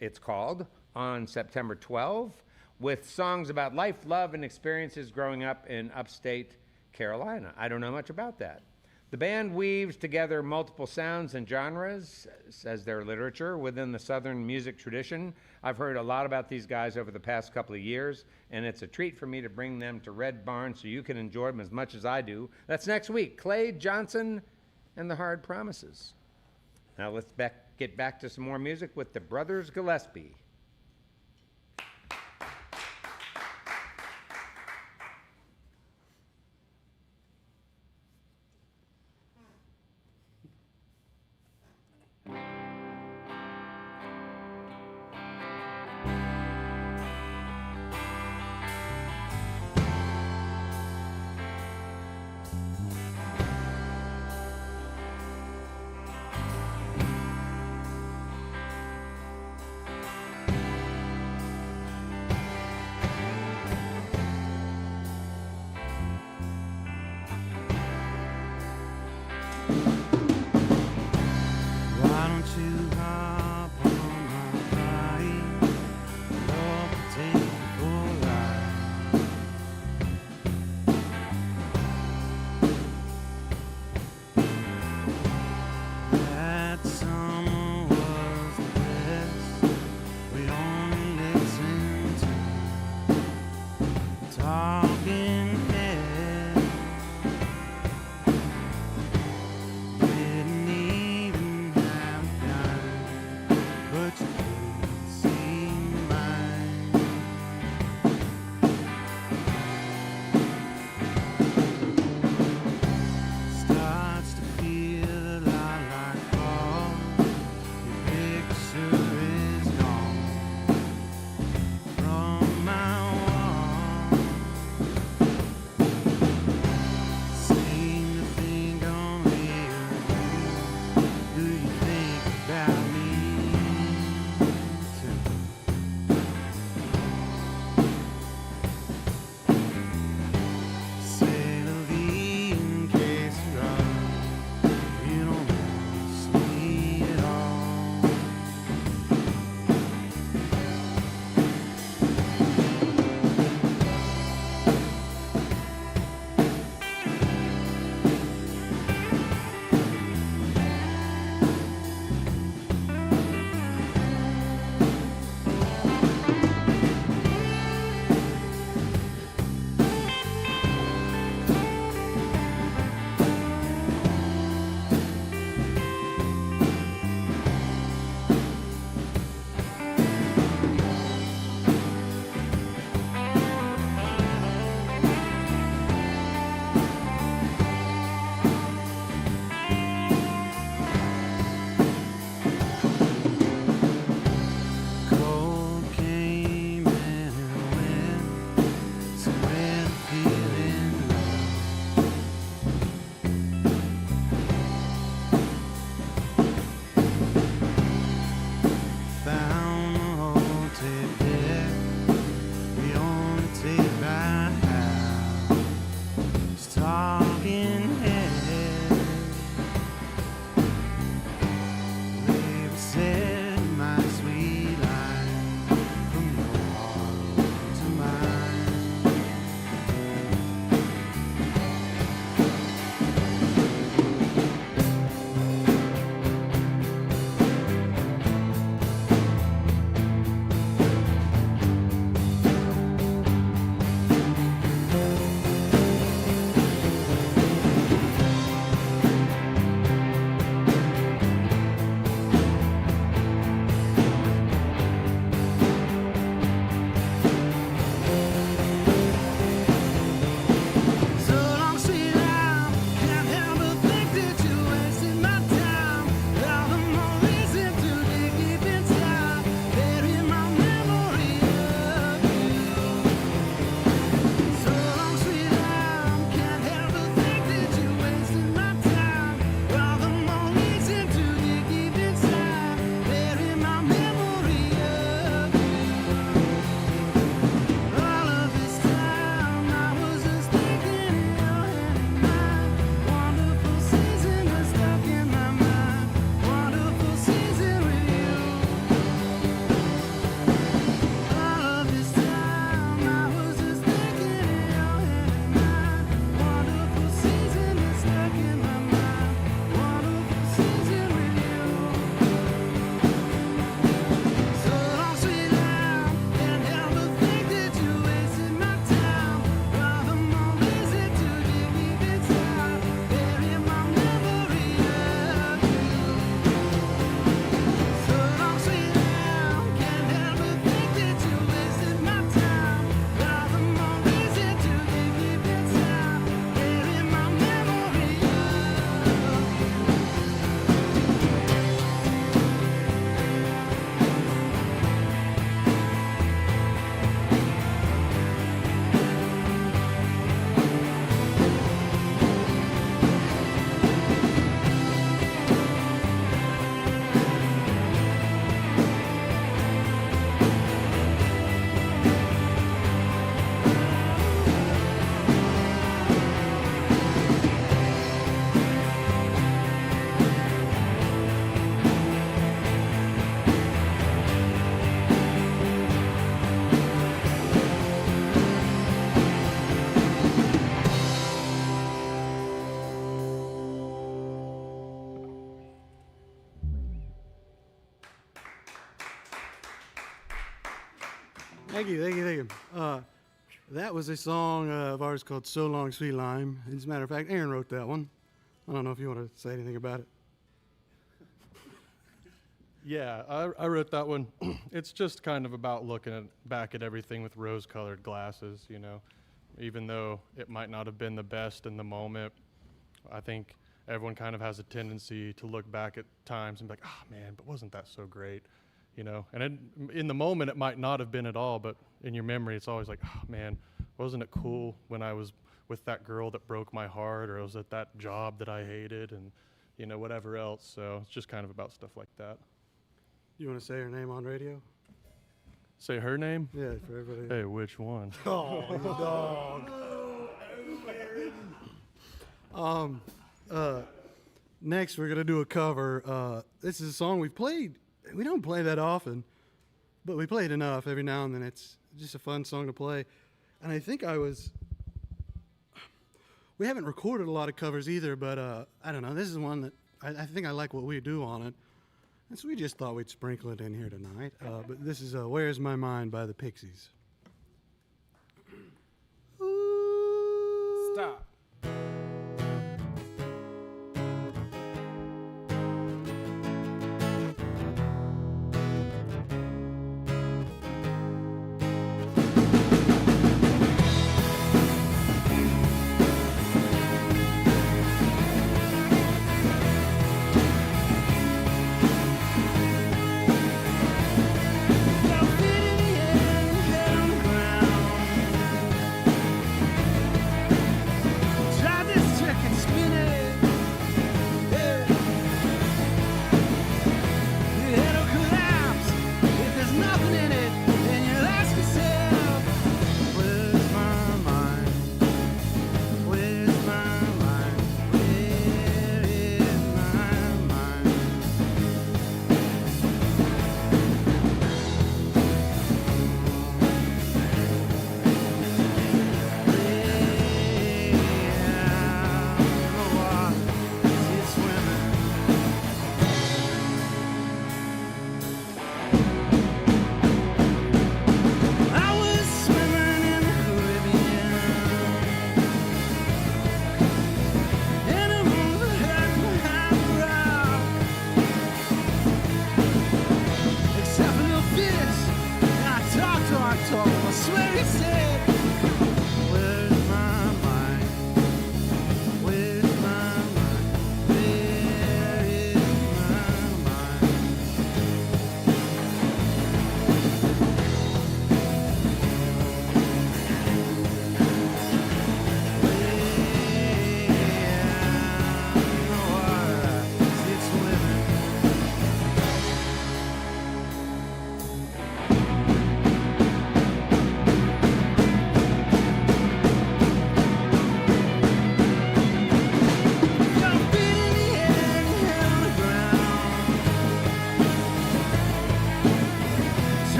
it's called, on September 12, with songs about life, love, and experiences growing up in upstate Carolina. I don't know much about that. The band weaves together multiple sounds and genres, says their literature, within the Southern music tradition. I've heard a lot about these guys over the past couple of years, and it's a treat for me to bring them to Red Barn so you can enjoy them as much as I do. That's next week. Clay Johnson and the Hard Promises. Now let's get back to some more music with the Brothers Gillespie. talking heads. They were said my sweet line from your heart to mine. So long, sweet love, can't help but think that you're wasting my time. All the more reason to dig deep inside, bury my memory of you. So long, sweet love, can't help but think that you're wasting my time. All the more reason to dig deep inside, bury my memory of you. All of this time I was just thinking in your hand in mine. Wonderful season was stuck in my mind. Wonderful season with you. All of this time I was just thinking in your hand in mine. Wonderful season was stuck in my mind. Wonderful season with you. So long, sweet love, can't help but think that you're wasting my time. All the more reason to dig deep inside, bury my memory of you. So long, sweet love, can't help but think that you're wasting my time. All the more reason to dig deep inside, bury my memory of you. Thank you, thank you, thank you. That was a song of ours called So Long, Sweet Lime. As a matter of fact, Aaron wrote that one. I don't know if you want to say anything about it. Yeah, I wrote that one. It's just kind of about looking back at everything with rose-colored glasses, you know. Even though it might not have been the best in the moment, I think everyone kind of has a tendency to look back at times and be like, oh man, but wasn't that so great, you know? And in the moment, it might not have been at all, but in your memory, it's always like, oh man, wasn't it cool when I was with that girl that broke my heart, or I was at that job that I hated, and, you know, whatever else. So it's just kind of about stuff like that. You want to say her name on radio? Say her name? Yeah, for everybody. Hey, which one? Oh, you dog. Next, we're gonna do a cover. This is a song we've played. We don't play that often, but we play it enough every now and then. It's just a fun song to play. And I think we haven't recorded a lot of covers either, but I don't know. This is one that I think I like what we do on it. And so we just thought we'd sprinkle it in here tonight. But this is Where's My Mind by the Pixies. Stop. Now, feet in the air,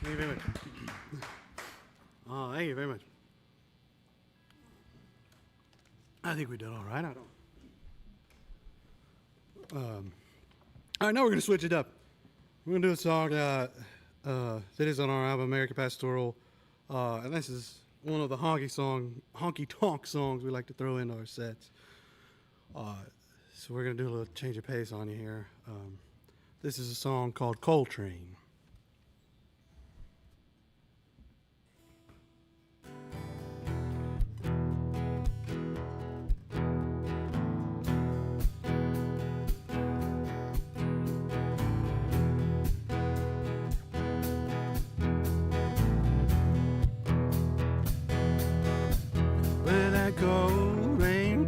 Thank you very much. Oh, thank you very much. I think we did all right. I don't. All right, now we're going to switch it up. We're going to do a song that is on our album, American Pastoral. And this is one of the honky tonk songs we like to throw into our sets. So we're going to do a little change of pace on you here. This is a song called Coltrane. With that cold rain,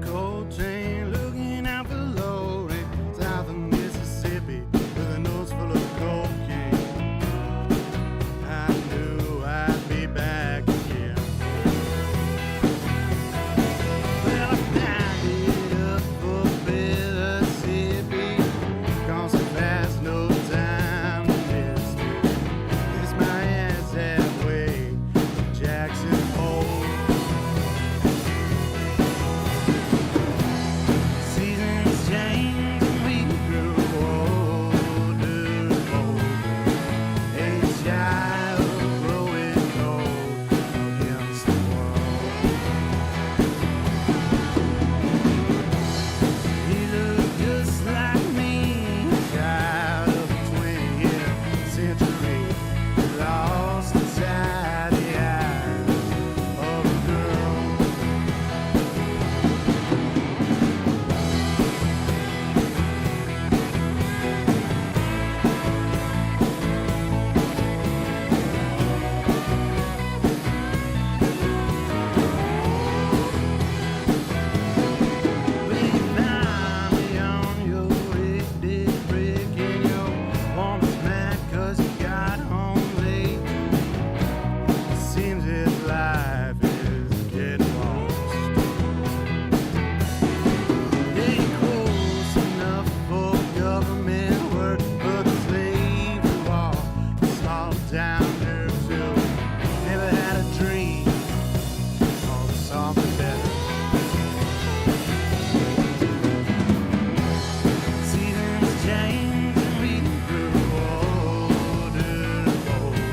looking out for loading south of Mississippi with a nose full of cocaine. I knew I'd be back again. Well, I found it up for Mississippi, gone so fast, no time to miss it. Kiss my ass halfway to Jackson Hole. Seasons changed and we grew older and older. A child growing old against the world. He looked just like me, a child of the 20th century, lost inside the eyes of a girl. When you found me on your big brick and your woman's mad 'cause you got home late. It seems his life is getting lost. Ain't close enough for government work, but the slavery war, the small town girls who never had a dream of something better. Seasons changed and we grew older and older.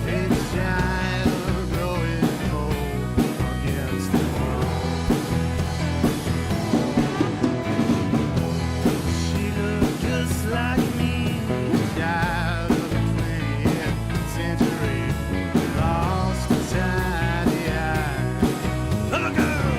A child growing old against the world. She looked just like me, a child of the 20th century, lost inside the eyes of a girl.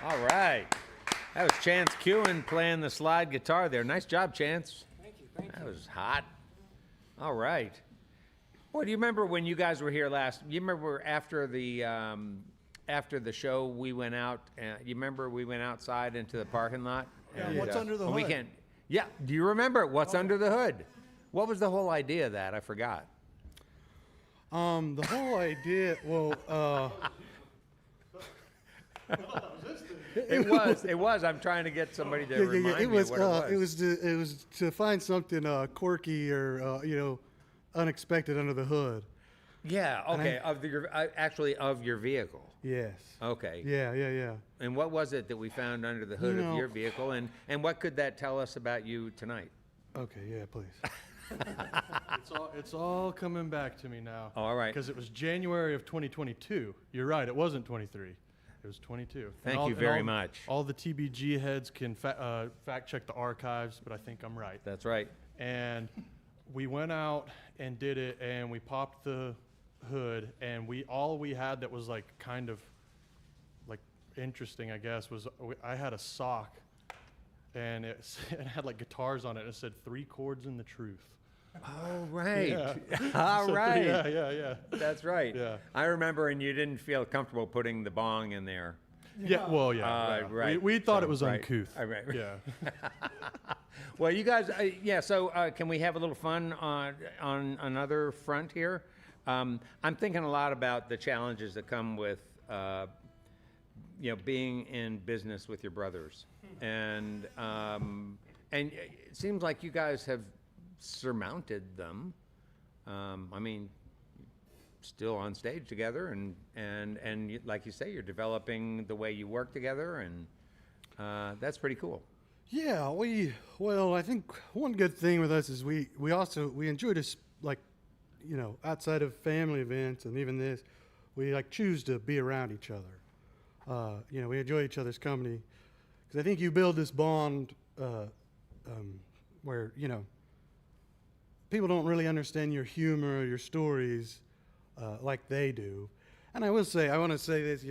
All right. That was Chance Kuehn playing the slide guitar there. Nice job, Chance. Thank you. Thank That was hot. All right. Well, do you remember when you guys were here last? You remember after the show we went out? You remember we went outside into the parking lot? Yeah, And, what's under the on hood? weekend. Yeah. Do you remember what's under the hood? What was the whole idea of that? I forgot. The whole idea, well, It was. I'm trying to get somebody to remind It me was, what it was. it was to find something quirky or unexpected under the hood. Yeah. Okay. Actually of your vehicle. Yes. Okay. Yeah. And what was it that we found under the hood of your vehicle? And what could that tell us about you tonight? Okay. Yeah, please. It's all coming back to me now. All right. Because it was January of 2022. You're right. It wasn't 23. It was 22. Thank you very much. All the TBG heads can fact check the archives, but I think I'm right. That's right. And we went out and did it, and we popped the hood, and all we had that was like kind of like interesting, I guess, was I had a sock, and it had like guitars on it. And it said 3 chords in the truth. All right. Yeah. All right. Yeah. That's right. Yeah. I remember, and you didn't feel comfortable putting the bong in there. Yeah. Well, yeah. Right. We thought So, it was right. uncouth. Right. Yeah. Well, you guys, so can we have a little fun on another front here? I'm thinking a lot about the challenges that come with, being in business with your brothers, and it seems like you guys have surmounted them. I mean, still on stage together, and like you say, you're developing the way you work together, and that's pretty cool. Yeah, I think one good thing with us is we enjoy this, like, outside of family events and even this, we like choose to be around each other. We enjoy each other's company because I think you build this bond where, people don't really understand your humor or your stories like they do. And I want to say this,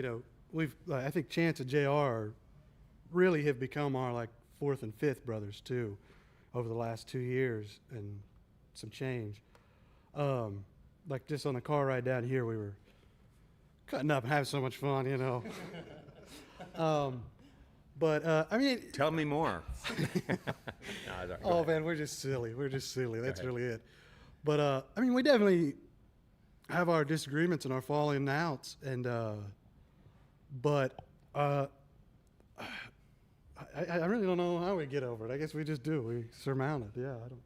I think Chance and JR really have become our like 4th and 5th brothers too over the last 2 years and some change. Like just on the car ride down here, we were cutting up and having so much fun, But I mean, Tell me more. oh man, we're just silly. That's really it. But I mean, we definitely have our disagreements and our falling outs, and but I really don't know how we get over it. I guess we just do. We surmount it. Yeah, I don't.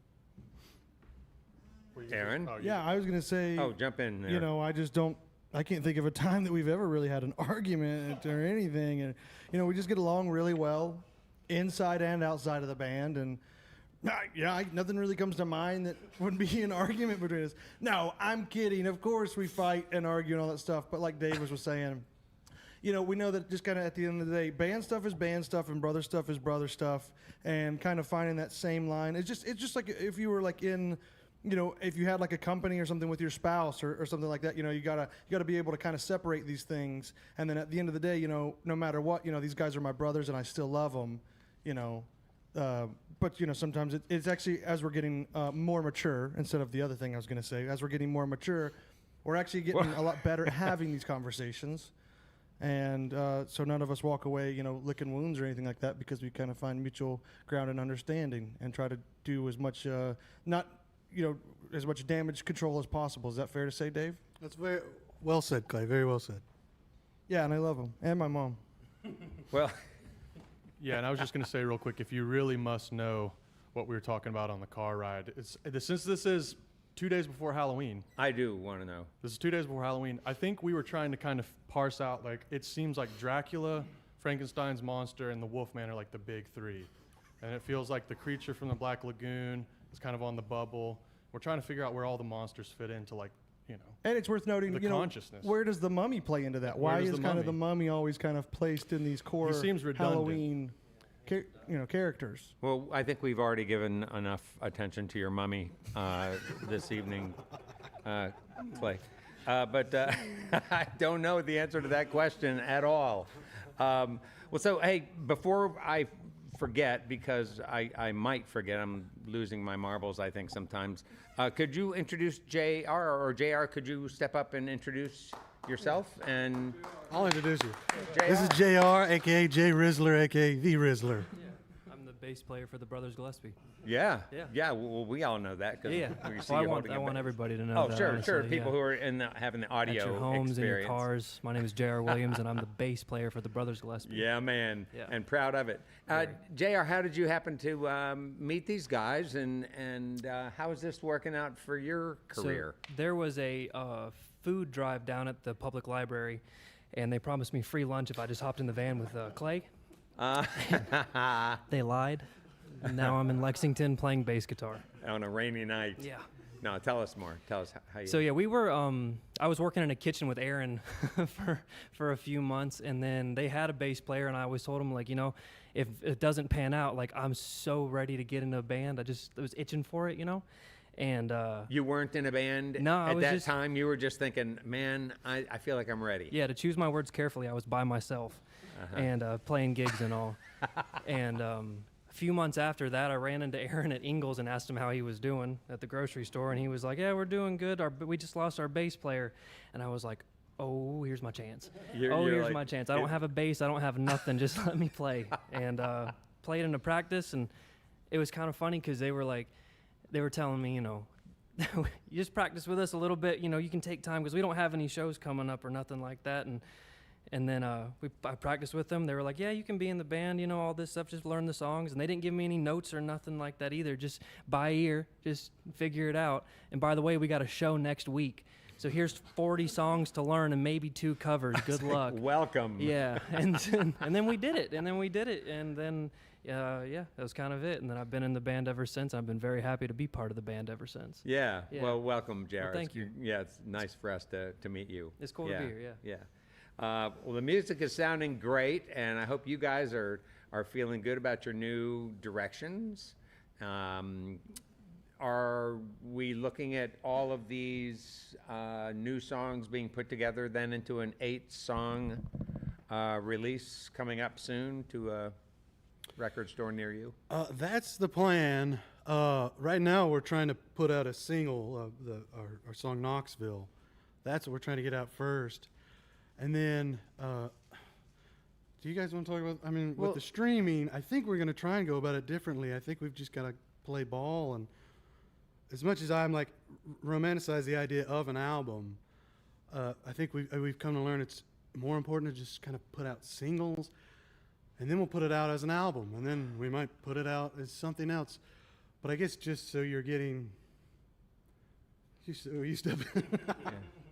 Aaron? Yeah, I was gonna say. Oh, jump in there. I just don't. I can't think of a time that we've ever really had an argument or anything, and we just get along really well, inside and outside of the band, and nothing really comes to mind that would be an argument between us. No, I'm kidding. Of course, we fight and argue and all that stuff, but like Davis was saying, we know that just kind of at the end of the day, band stuff is band stuff and brother stuff is brother stuff, and kind of finding that same line. It's just like if you were like in. If you had like a company or something with your spouse or something like that, you gotta be able to kind of separate these things. And then at the end of the day, no matter what, these guys are my brothers and I still love them, But sometimes it's actually as we're getting more mature, instead of the other thing I was gonna say, as we're getting more mature, we're actually getting a lot better at having these conversations. And so none of us walk away, licking wounds or anything like that, because we kind of find mutual ground and understanding and try to do as much as much damage control as possible. Is that fair to say, Dave? That's very well said, Clay. Very well said. Yeah, and I love him and my mom. Well, Yeah, and I was just going to say real quick, if you really must know what we were talking about on the car ride, since this is 2 days before Halloween. I do want to know. This is 2 days before Halloween. I think we were trying to kind of parse out, like, it seems like Dracula, Frankenstein's monster, and the Wolfman are like the big 3. And it feels like the creature from the Black Lagoon is kind of on the bubble. We're trying to figure out where all the monsters fit into, like, And it's worth noting, the consciousness. where does the mummy play into that? Where Why does is the kind of mummy? the mummy always kind of placed in these core seems redundant. Halloween, characters? Well, I think we've already given enough attention to your mummy this evening, Clay. But I don't know the answer to that question at all. So, hey, before I forget, because I might forget. I'm losing my marbles, I think, sometimes. Could you introduce JR, or JR, could you step up and introduce yourself? And I'll introduce you. JR. This is JR, aka Jay Rizzler, aka The Rizzler. I'm the bass player for the Brothers Gillespie. Yeah. Yeah. Well, we all know that because Yeah. we see Well, you I holding a want bass. everybody to know Oh, that. sure. honestly, People yeah. who are having the audio At your homes, experience. in your cars. My name is J.R. Williams, and I'm the bass player for the Brothers Gillespie. Yeah, man. Yeah. And proud of it. JR, how did you happen to meet these guys, and how is this working out for your career? So there was a food drive down at the public library, and they promised me free lunch if I just hopped in the van with Clay. They lied. Now I'm in Lexington playing bass guitar. On a rainy night. Yeah. No, tell us more. Tell us how you. So yeah, we were. I was working in a kitchen with Aaron for a few months, and then they had a bass player, and I always told him, like, if it doesn't pan out, like, I'm so ready to get into a band. I was itching for it, and You weren't in a band No, I at was that just- time. You were just thinking, man, I feel like I'm ready. yeah, to choose my words carefully, I was by myself and playing gigs and all. And a few months after that, I ran into Aaron at Ingles and asked him how he was doing at the grocery store, and he was like, "Yeah, we're doing good. We just lost our bass player," and I was like, "Oh, here's my chance. You're Here's like, my chance. I don't have a bass. I don't have nothing. Just let me play." And played into practice, and it was kind of funny because they were telling me, you just practice with us a little bit. You can take time because we don't have any shows coming up or nothing like that. And then I practiced with them. They were like, "Yeah, you can be in the band, all this stuff. Just learn the songs." And they didn't give me any notes or nothing like that either. Just by ear, just figure it out. And by the way, we got a show next week. So here's 40 songs to learn and maybe 2 covers. Good luck. Welcome. Yeah, and then we did it. And then that was kind of it. And then I've been in the band ever since. I've been very happy to be part of the band ever since. Yeah. Yeah. Well, welcome, JR. Well, thank you. Yeah, it's nice for us to meet you. It's cool to be here, yeah. Yeah. Well, the music is sounding great, and I hope you guys are feeling good about your new directions. Are we looking at all of these new songs being put together then into an 8-song release coming up soon to a record store near you? That's the plan. Right now, we're trying to put out a single of our song Knoxville. That's what we're trying to get out first. And then, do you guys want to talk about, with the streaming, I think we're going to try and go about it differently. I think we've just got to play ball. And as much as I'm like romanticize the idea of an album, I think we've come to learn it's more important to just kind of put out singles, and then we'll put it out as an album, and then we might put it out as something else. But I guess just so you're getting used to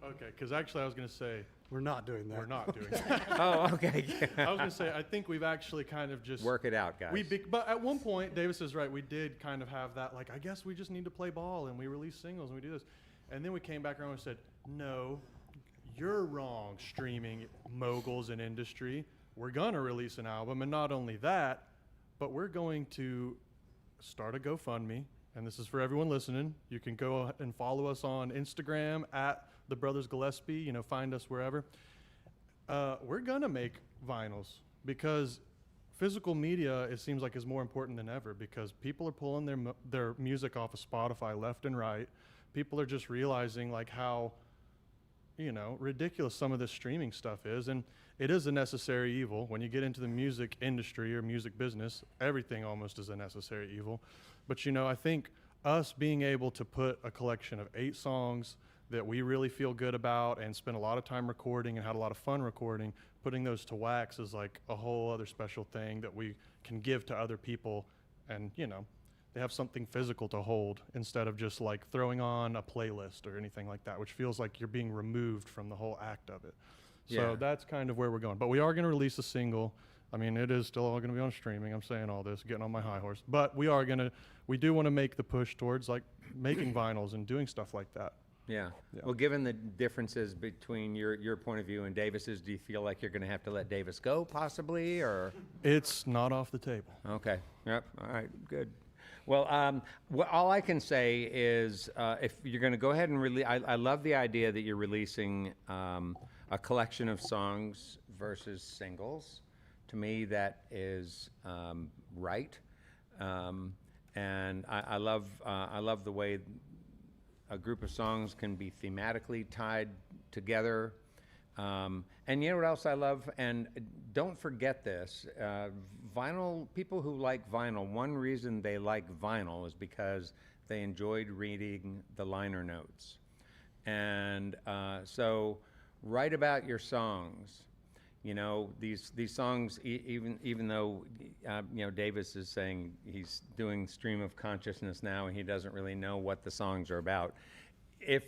Okay, because actually I was going to say we're not doing that. we're not doing that. Oh, okay. I was going to say I think we've actually kind of just Work it out, guys. But at one point, Davis is right. We did kind of have that, like, I guess we just need to play ball, and we release singles, and we do this. And then we came back around and said, no, you're wrong, streaming moguls in industry. We're going to release an album, and not only that, but we're going to start a GoFundMe, and this is for everyone listening. You can go and follow us on Instagram at the Brothers Gillespie, find us wherever. We're gonna make vinyls because physical media, it seems like, is more important than ever because people are pulling their music off of Spotify left and right. People are just realizing like how, ridiculous some of this streaming stuff is, and it is a necessary evil. When you get into the music industry or music business, everything almost is a necessary evil. But I think us being able to put a collection of 8 songs that we really feel good about and spent a lot of time recording and had a lot of fun recording, putting those to wax is like a whole other special thing that we can give to other people, and they have something physical to hold instead of just like throwing on a playlist or anything like that, which feels like you're being removed from the whole act of it. Yeah. So that's kind of where we're going. But we are going to release a single. It is still all going to be on streaming. I'm saying all this, getting on my high horse. But we do want to make the push towards like making vinyls and doing stuff like that. Yeah. Yeah. Well, given the differences between your point of view and Davis's, do you feel like you're going to have to let Davis go possibly, or? It's not off the table. Okay. Yep. All right. Good. Well, all I can say is if you're going to go ahead and release, I love the idea that you're releasing a collection of songs versus singles to me that is right. And I love the way a group of songs can be thematically tied together. And you know what else I love? And don't forget this, vinyl, people who like vinyl, one reason they like vinyl is because they enjoyed reading the liner notes. And so write about your songs. You know, these songs, even though, you know, Davis is saying he's doing stream of consciousness now and he doesn't really know what the songs are about. If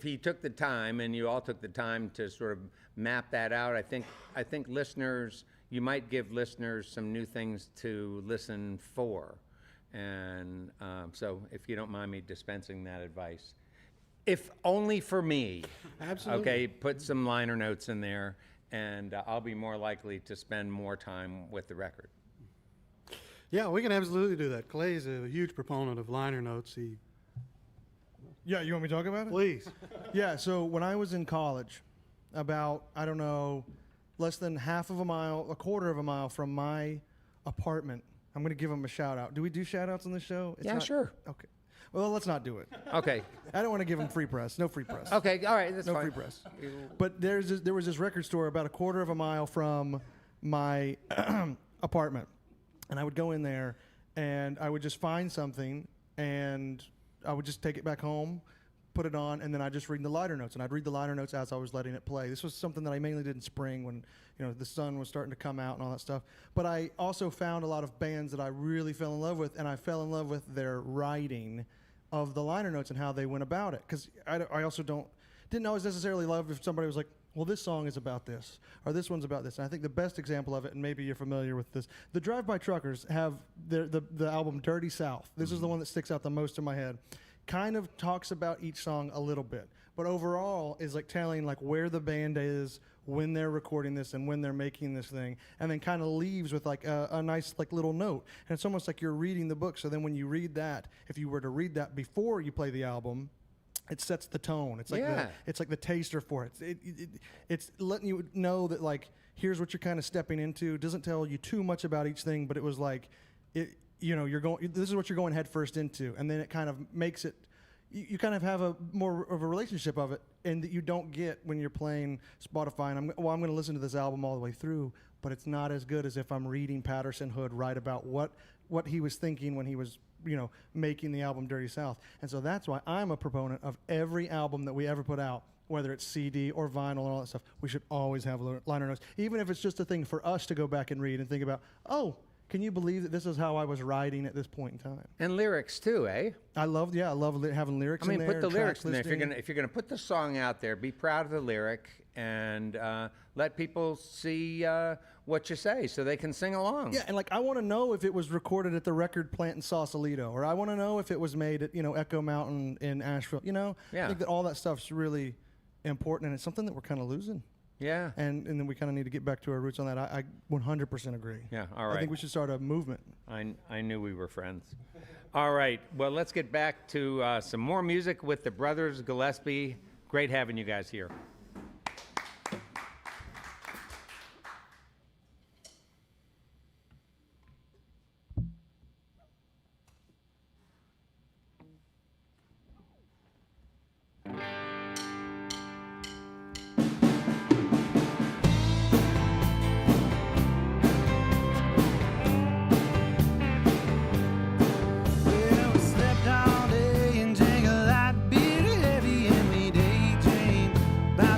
he took the time, and you all took the time to sort of map that out, I think listeners, you might give listeners some new things to listen for. And so if you don't mind me dispensing that advice. If only for me. Absolutely. Okay, put some liner notes in there, and I'll be more likely to spend more time with the record. Yeah, we can absolutely do that. Clay's a huge proponent of liner notes. Yeah, you want me to talk about it? Please. Yeah, so when I was in college, about, I don't know, less than half of a mile, a quarter of a mile from my apartment, I'm going to give him a shout out. Do we do shout outs on the show? It's Yeah, not- sure. Okay. Well, let's not do it. Okay. I don't want to give him free press. No free press. Okay. All right. That's No fine. free press. But there was this record store about a quarter of a mile from my apartment. And I would go in there and I would just find something and I would just take it back home, put it on, and then I'd just read the liner notes. And I'd read the liner notes as I was letting it play. This was something that I mainly did in spring when, you know, the sun was starting to come out and all that stuff. But I also found a lot of bands that I really fell in love with, and I fell in love with their writing of the liner notes and how they went about it. Because I also didn't always necessarily love if somebody was like, well, this song is about this, or this one's about this. And I think the best example of it, and maybe you're familiar with this, the Drive-By Truckers have the album Dirty South. This is the one that sticks out the most in my head. Kind of talks about each song a little bit, but overall is like telling like where the band is, when they're recording this and when they're making this thing, and then kind of leaves with like a nice like little note. And it's almost like you're reading the book. So then when you read that, if you were to read that before you play the album, it sets the tone. It's like it's like the taster for it. It's letting you know that like here's what you're kind of stepping into. It doesn't tell you too much about each thing, but it was like it. You know, this is what you're going head first into, and then it kind of makes it. You kind of have a more of a relationship of it, and that you don't get when you're playing Spotify. And I'm going to listen to this album all the way through, but it's not as good as if I'm reading Patterson Hood write about what he was thinking when he was, you know, making the album Dirty South. And so that's why I'm a proponent of every album that we ever put out, whether it's CD or vinyl and all that stuff. We should always have liner notes, even if it's just a thing for us to go back and read and think about. Oh, can you believe that this is how I was writing at this point in time? And lyrics too, eh? I love having lyrics. I mean, in there, put the lyrics in there. listing. If you're gonna put the song out there, be proud of the lyric and let people see what you say, so they can sing along. Yeah, and like I want to know if it was recorded at the record plant in Sausalito, or I want to know if it was made at Echo Mountain in Asheville. You know, Yeah. I think that all that stuff's really important, and it's something that we're kind of losing. Yeah. And then we kind of need to get back to our roots on that. I 100% agree. Yeah, all right. I think we should start a movement. I knew we were friends. All right. Well, let's get back to some more music with the Brothers Gillespie. Great having you guys here. Well, we slept all day and drank a light beer, heavy, and we daydreamed about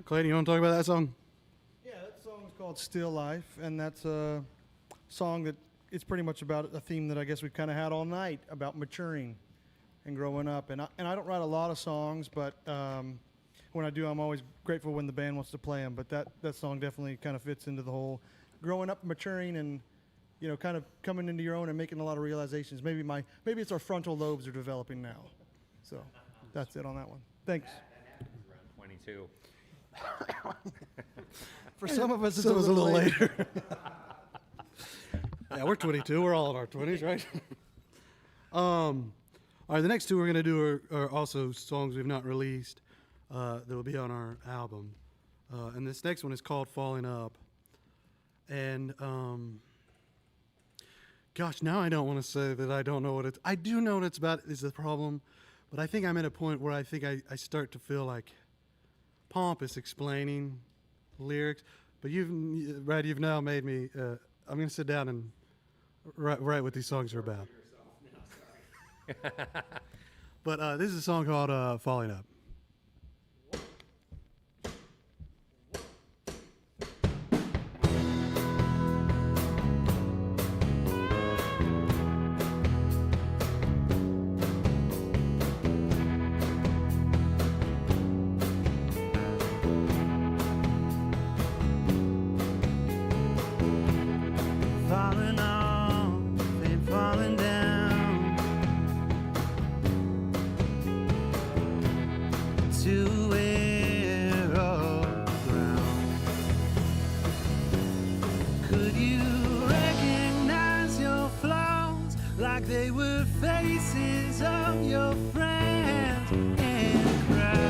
Clayton, you want to talk about that song? Yeah, that song is called Still Life, and that's a song that it's pretty much about a theme that I guess we've kind of had all night about maturing and growing up. And I don't write a lot of songs, but when I do, I'm always grateful when the band wants to play them. But that song definitely kind of fits into the whole growing up, maturing, and kind of coming into your own and making a lot of realizations. Maybe it's our frontal lobes are developing now. So that's it on that one. Thanks. That happens around 22. For some of us, it's So it was a little later. later. Yeah, we're 22. We're all in our 20s, right? All right, the next two we're going to do are also songs we've not released that will be on our album. And this next one is called Falling Up. And, gosh, now I don't want to say that I don't know what it's... I do know what it's about is the problem, but I think I'm at a point where I think I start to feel like pompous explaining lyrics. But Brad, you've now made me... I'm going to sit down and write what these songs are about. But this is a song called Falling Up. Falling off and falling down to where off the ground. Could you recognize your flaws like they were faces of your friends in the crowd?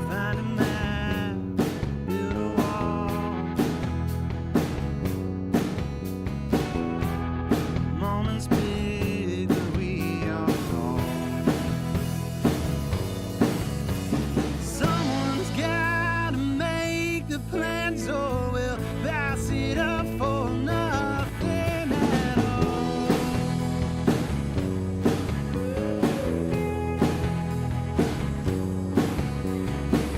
Find a map, build a wall. Moments big, but we are small. Someone's gotta make the plans, or we'll pass it up for nothing at all.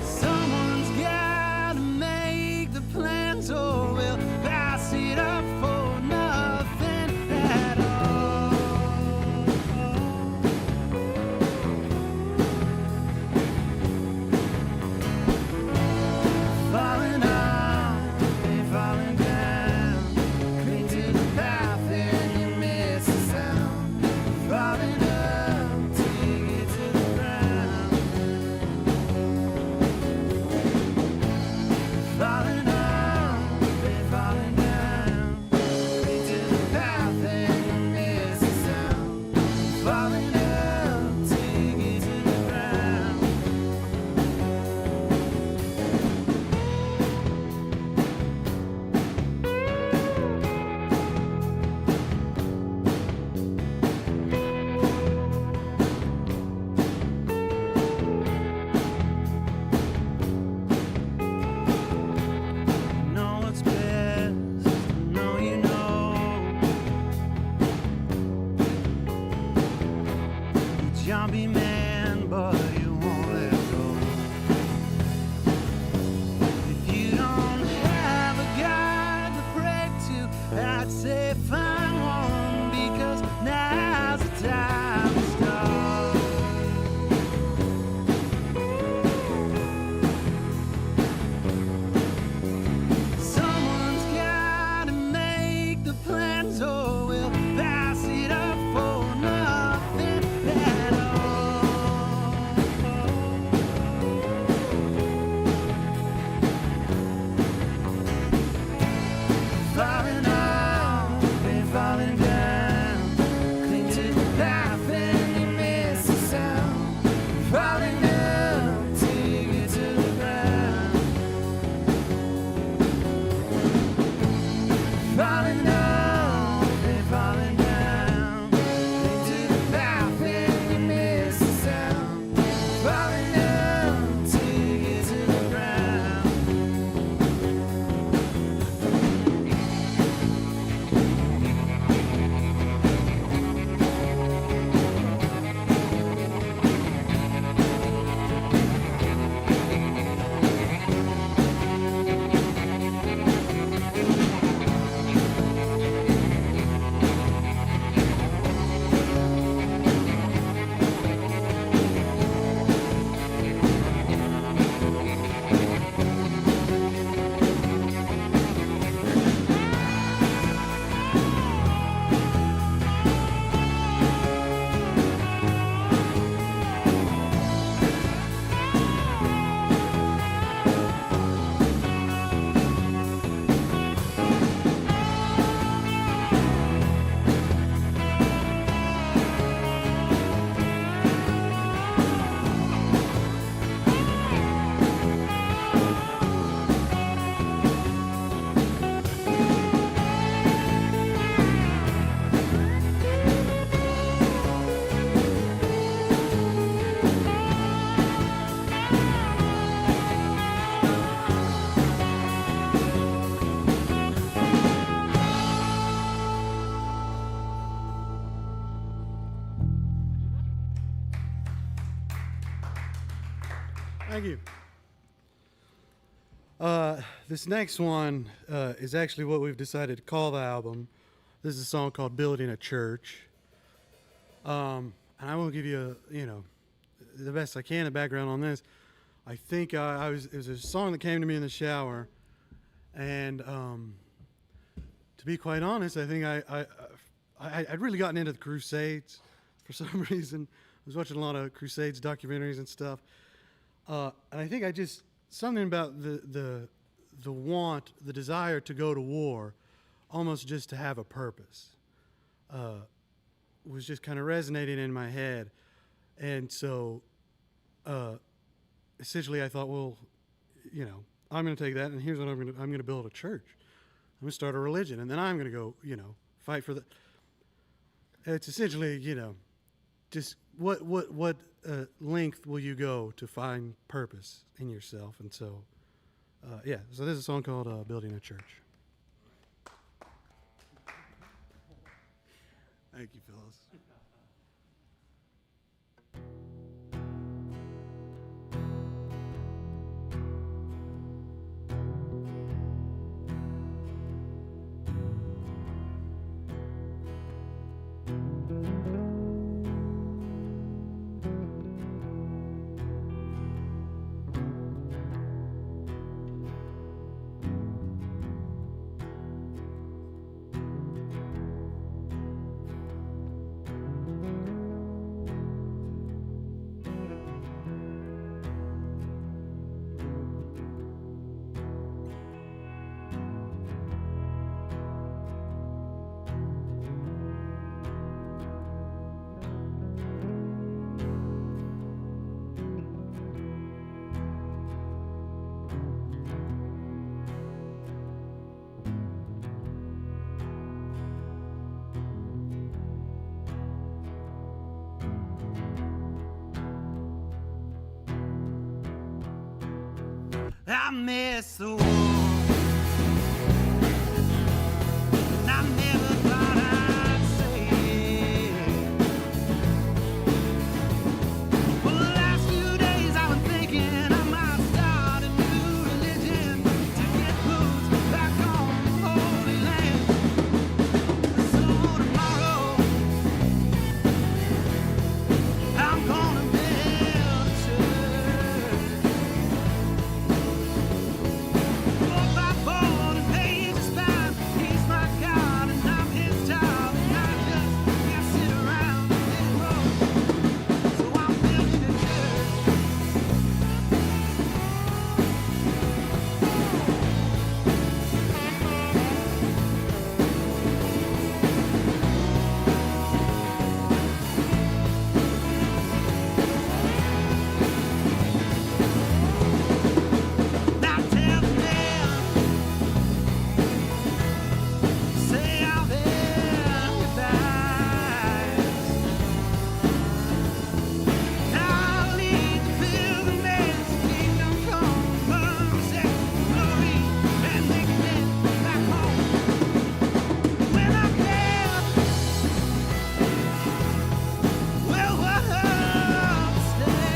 Someone's gotta make the plans, or we'll pass it up for nothing at all. Falling up and falling down, cling to the path and you miss the sound. Falling up till you get to the ground. Falling up and falling down, cling to the path and you miss the sound. Falling up till you get to the ground. Know what's best, know you know. You jumpy man, but you won't let go. If you don't have a God to pray to, I'd say find one, because now's the time to start. Someone's gotta make the plans, or we'll pass it up for nothing at all. Thank you. This next one is actually what we've decided to call the album. This is a song called "Building a Church," and I will give you, the best I can, the background on this. I think it was a song that came to me in the shower, and to be quite honest, I think I'd really gotten into the Crusades for some reason. I was watching a lot of Crusades documentaries and stuff, and I think something about the desire to go to war, almost just to have a purpose, was just kind of resonating in my head, and so essentially I thought, well, I'm going to take that, and here's what I'm going to build a church. I'm going to start a religion, and then I'm going to go, fight for the. It's essentially, just what length will you go to find purpose in yourself? And so, so there's a song called "Building a Church." Thank you, Phyllis. I miss the war. I never thought I'd say it. For the last few days I've been thinking I might start a new religion to get roots back on the Holy Land. So tomorrow I'm gonna build a church. 4x4 and pages fine. He's my God and I'm his child, and I just can't sit around anymore. So I'm building a church. Now tell the man, say I'll empathize. I'll lead the pilgrimage, kingdom come, mercy, glory, and make it back home. When I'm there, well, I'll stay.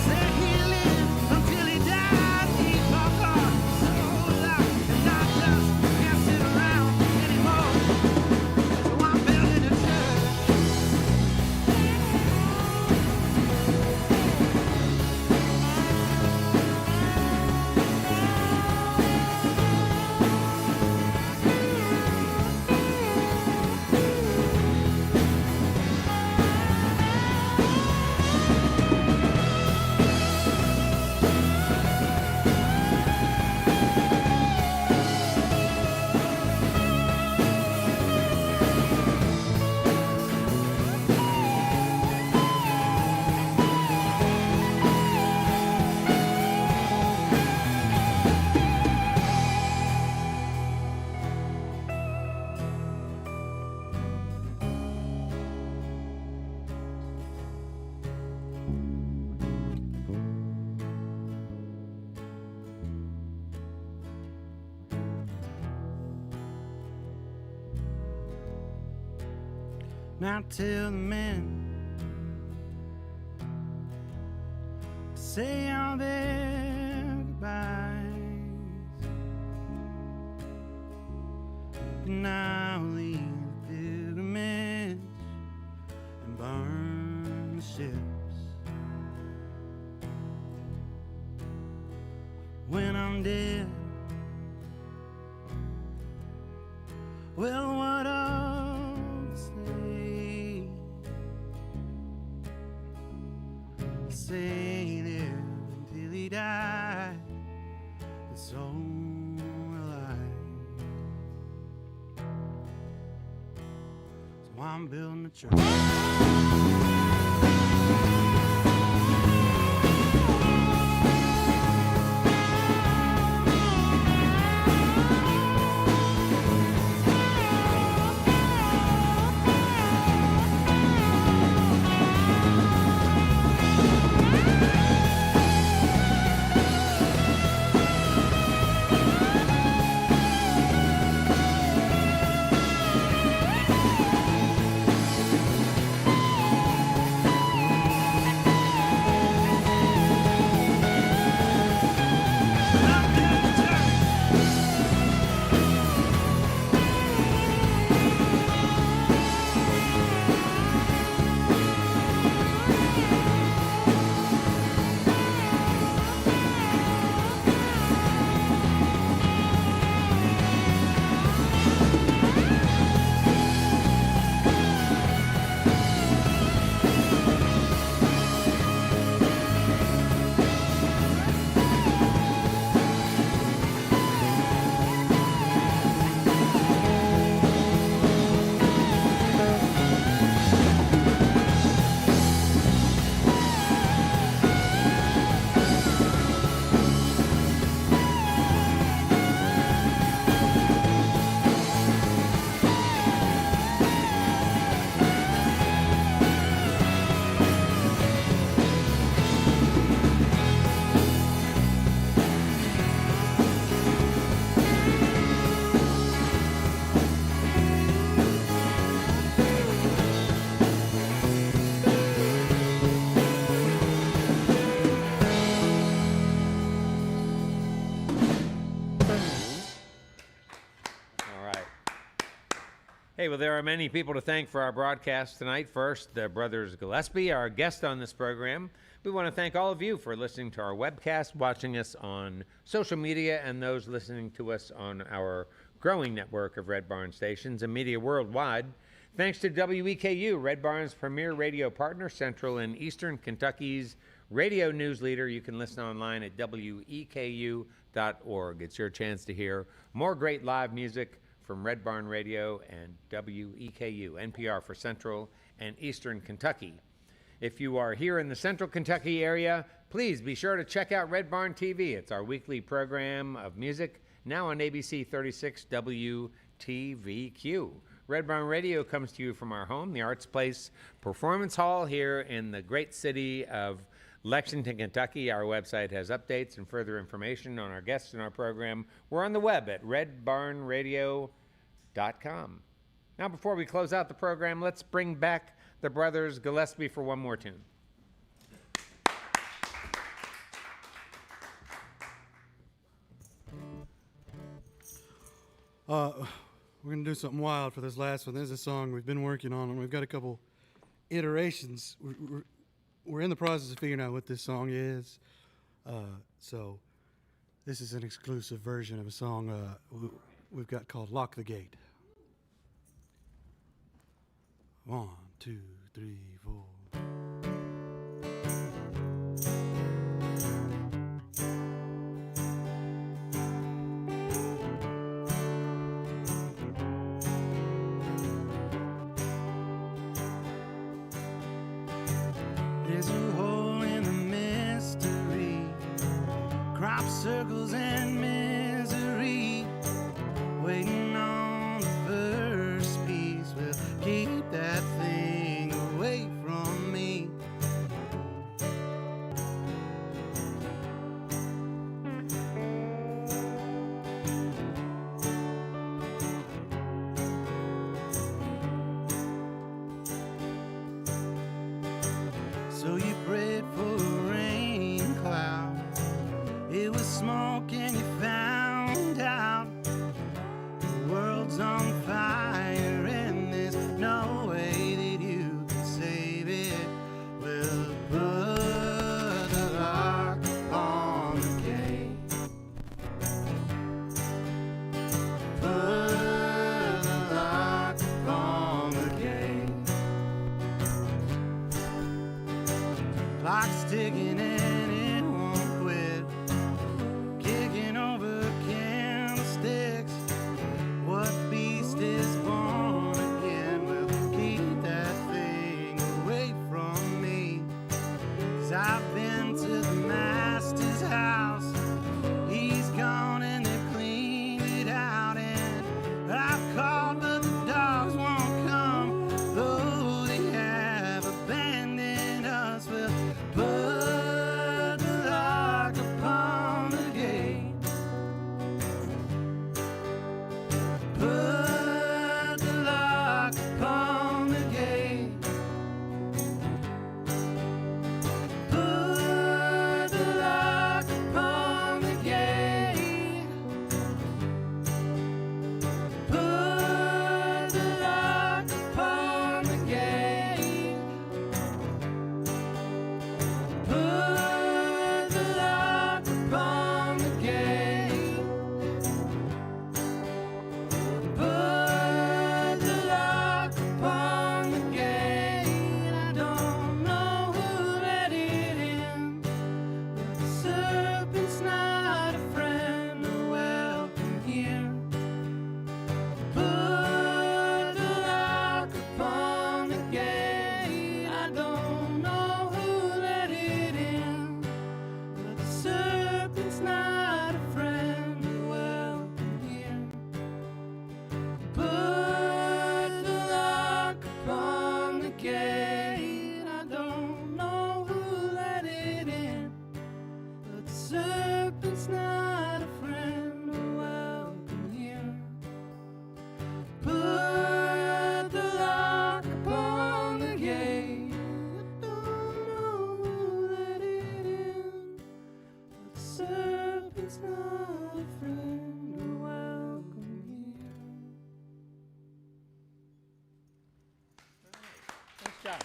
Said he lived until he died. He fought hard, so loud, and I just can't sit around anymore. So I'm building a church. Now tell the men, say all their goodbyes. And I'll leave the pilgrimage and burn the ships. When I'm dead, well, what I'll say? Say there until he died, and so will I. So I'm building a church. Hey, well, there are many people to thank for our broadcast tonight. First, the Brothers Gillespie, our guest on this program. We want to thank all of you for listening to our webcast, watching us on social media, and those listening to us on our growing network of Red Barn stations and media worldwide. Thanks to WEKU, Red Barn's premier radio partner, Central and Eastern Kentucky's radio news leader. You can listen online at weku.org. It's your chance to hear more great live music from Red Barn Radio and WEKU, NPR for Central and Eastern Kentucky. If you are here in the Central Kentucky area, please be sure to check out Red Barn TV. It's our weekly program of music, now on ABC 36 WTVQ. Red Barn Radio comes to you from our home, the Arts Place Performance Hall here in the great city of Lexington, Kentucky. Our website has updates and further information on our guests in our program. We're on the web at redbarnradio.com. Now, before we close out the program, let's bring back the Brothers Gillespie for one more tune. We're going to do something wild for this last one. This is a song we've been working on, and we've got a couple iterations. We're in the process of figuring out what this song is. So this is an exclusive version of a song we've got called Lock the Gate. 1, 2, 3, 4. There's a hole in the mystery, crop circles and misery, waiting on the first piece. Will keep that thing away from me. So you prayed for a rain cloud and you found out the world's on fire and there's no way that you can save it. Well, put the lock on the gate. Put the lock on the gate. Clock's ticking and it won't quit. Kicking over candlesticks. What beast is born again? Well, keep that thing away from me. 'Cause I've been to the master's house. He's gone and they cleaned it out. And I've called but the dogs won't come. Though they have abandoned us. Well, put the lock upon the gate. Put the lock upon the gate. Put the lock upon the gate. Put the lock upon the gate. Put the lock upon the gate. Put the lock upon the gate. I don't know who let it in, but the serpent's not a friend or welcome here. Put the lock upon the gate. I don't know who let it in, but the serpent's not a friend or welcome here. Put the lock upon the gate. I don't know who let it in, but the serpent's not a friend or welcome here. Put the lock upon the gate. I don't know who let it in, but the serpent's not a friend or welcome here. Nice job.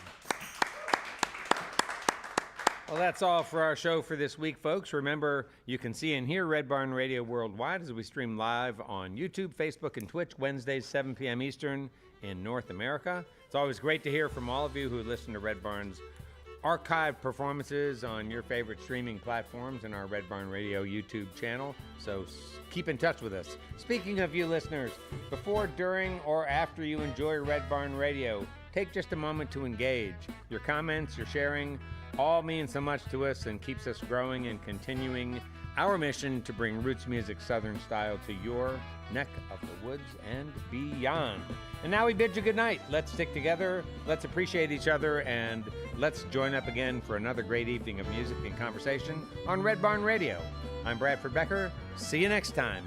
Well, that's all for our show for this week, folks. Remember, you can see and hear Red Barn Radio worldwide as we stream live on YouTube, Facebook, and Twitch Wednesdays, 7 p.m. Eastern in North America. It's always great to hear from all of you who listen to Red Barn's archive performances on your favorite streaming platforms and our Red Barn Radio YouTube channel. So keep in touch with us. Speaking of you listeners, before, during, or after you enjoy Red Barn Radio, take just a moment to engage. Your comments, your sharing, all mean so much to us and keeps us growing and continuing our mission to bring roots music Southern style to your neck of the woods and beyond. And now we bid you good night. Let's stick together, let's appreciate each other, and let's join up again for another great evening of music and conversation on Red Barn Radio. I'm Bradford Becker. See you next time.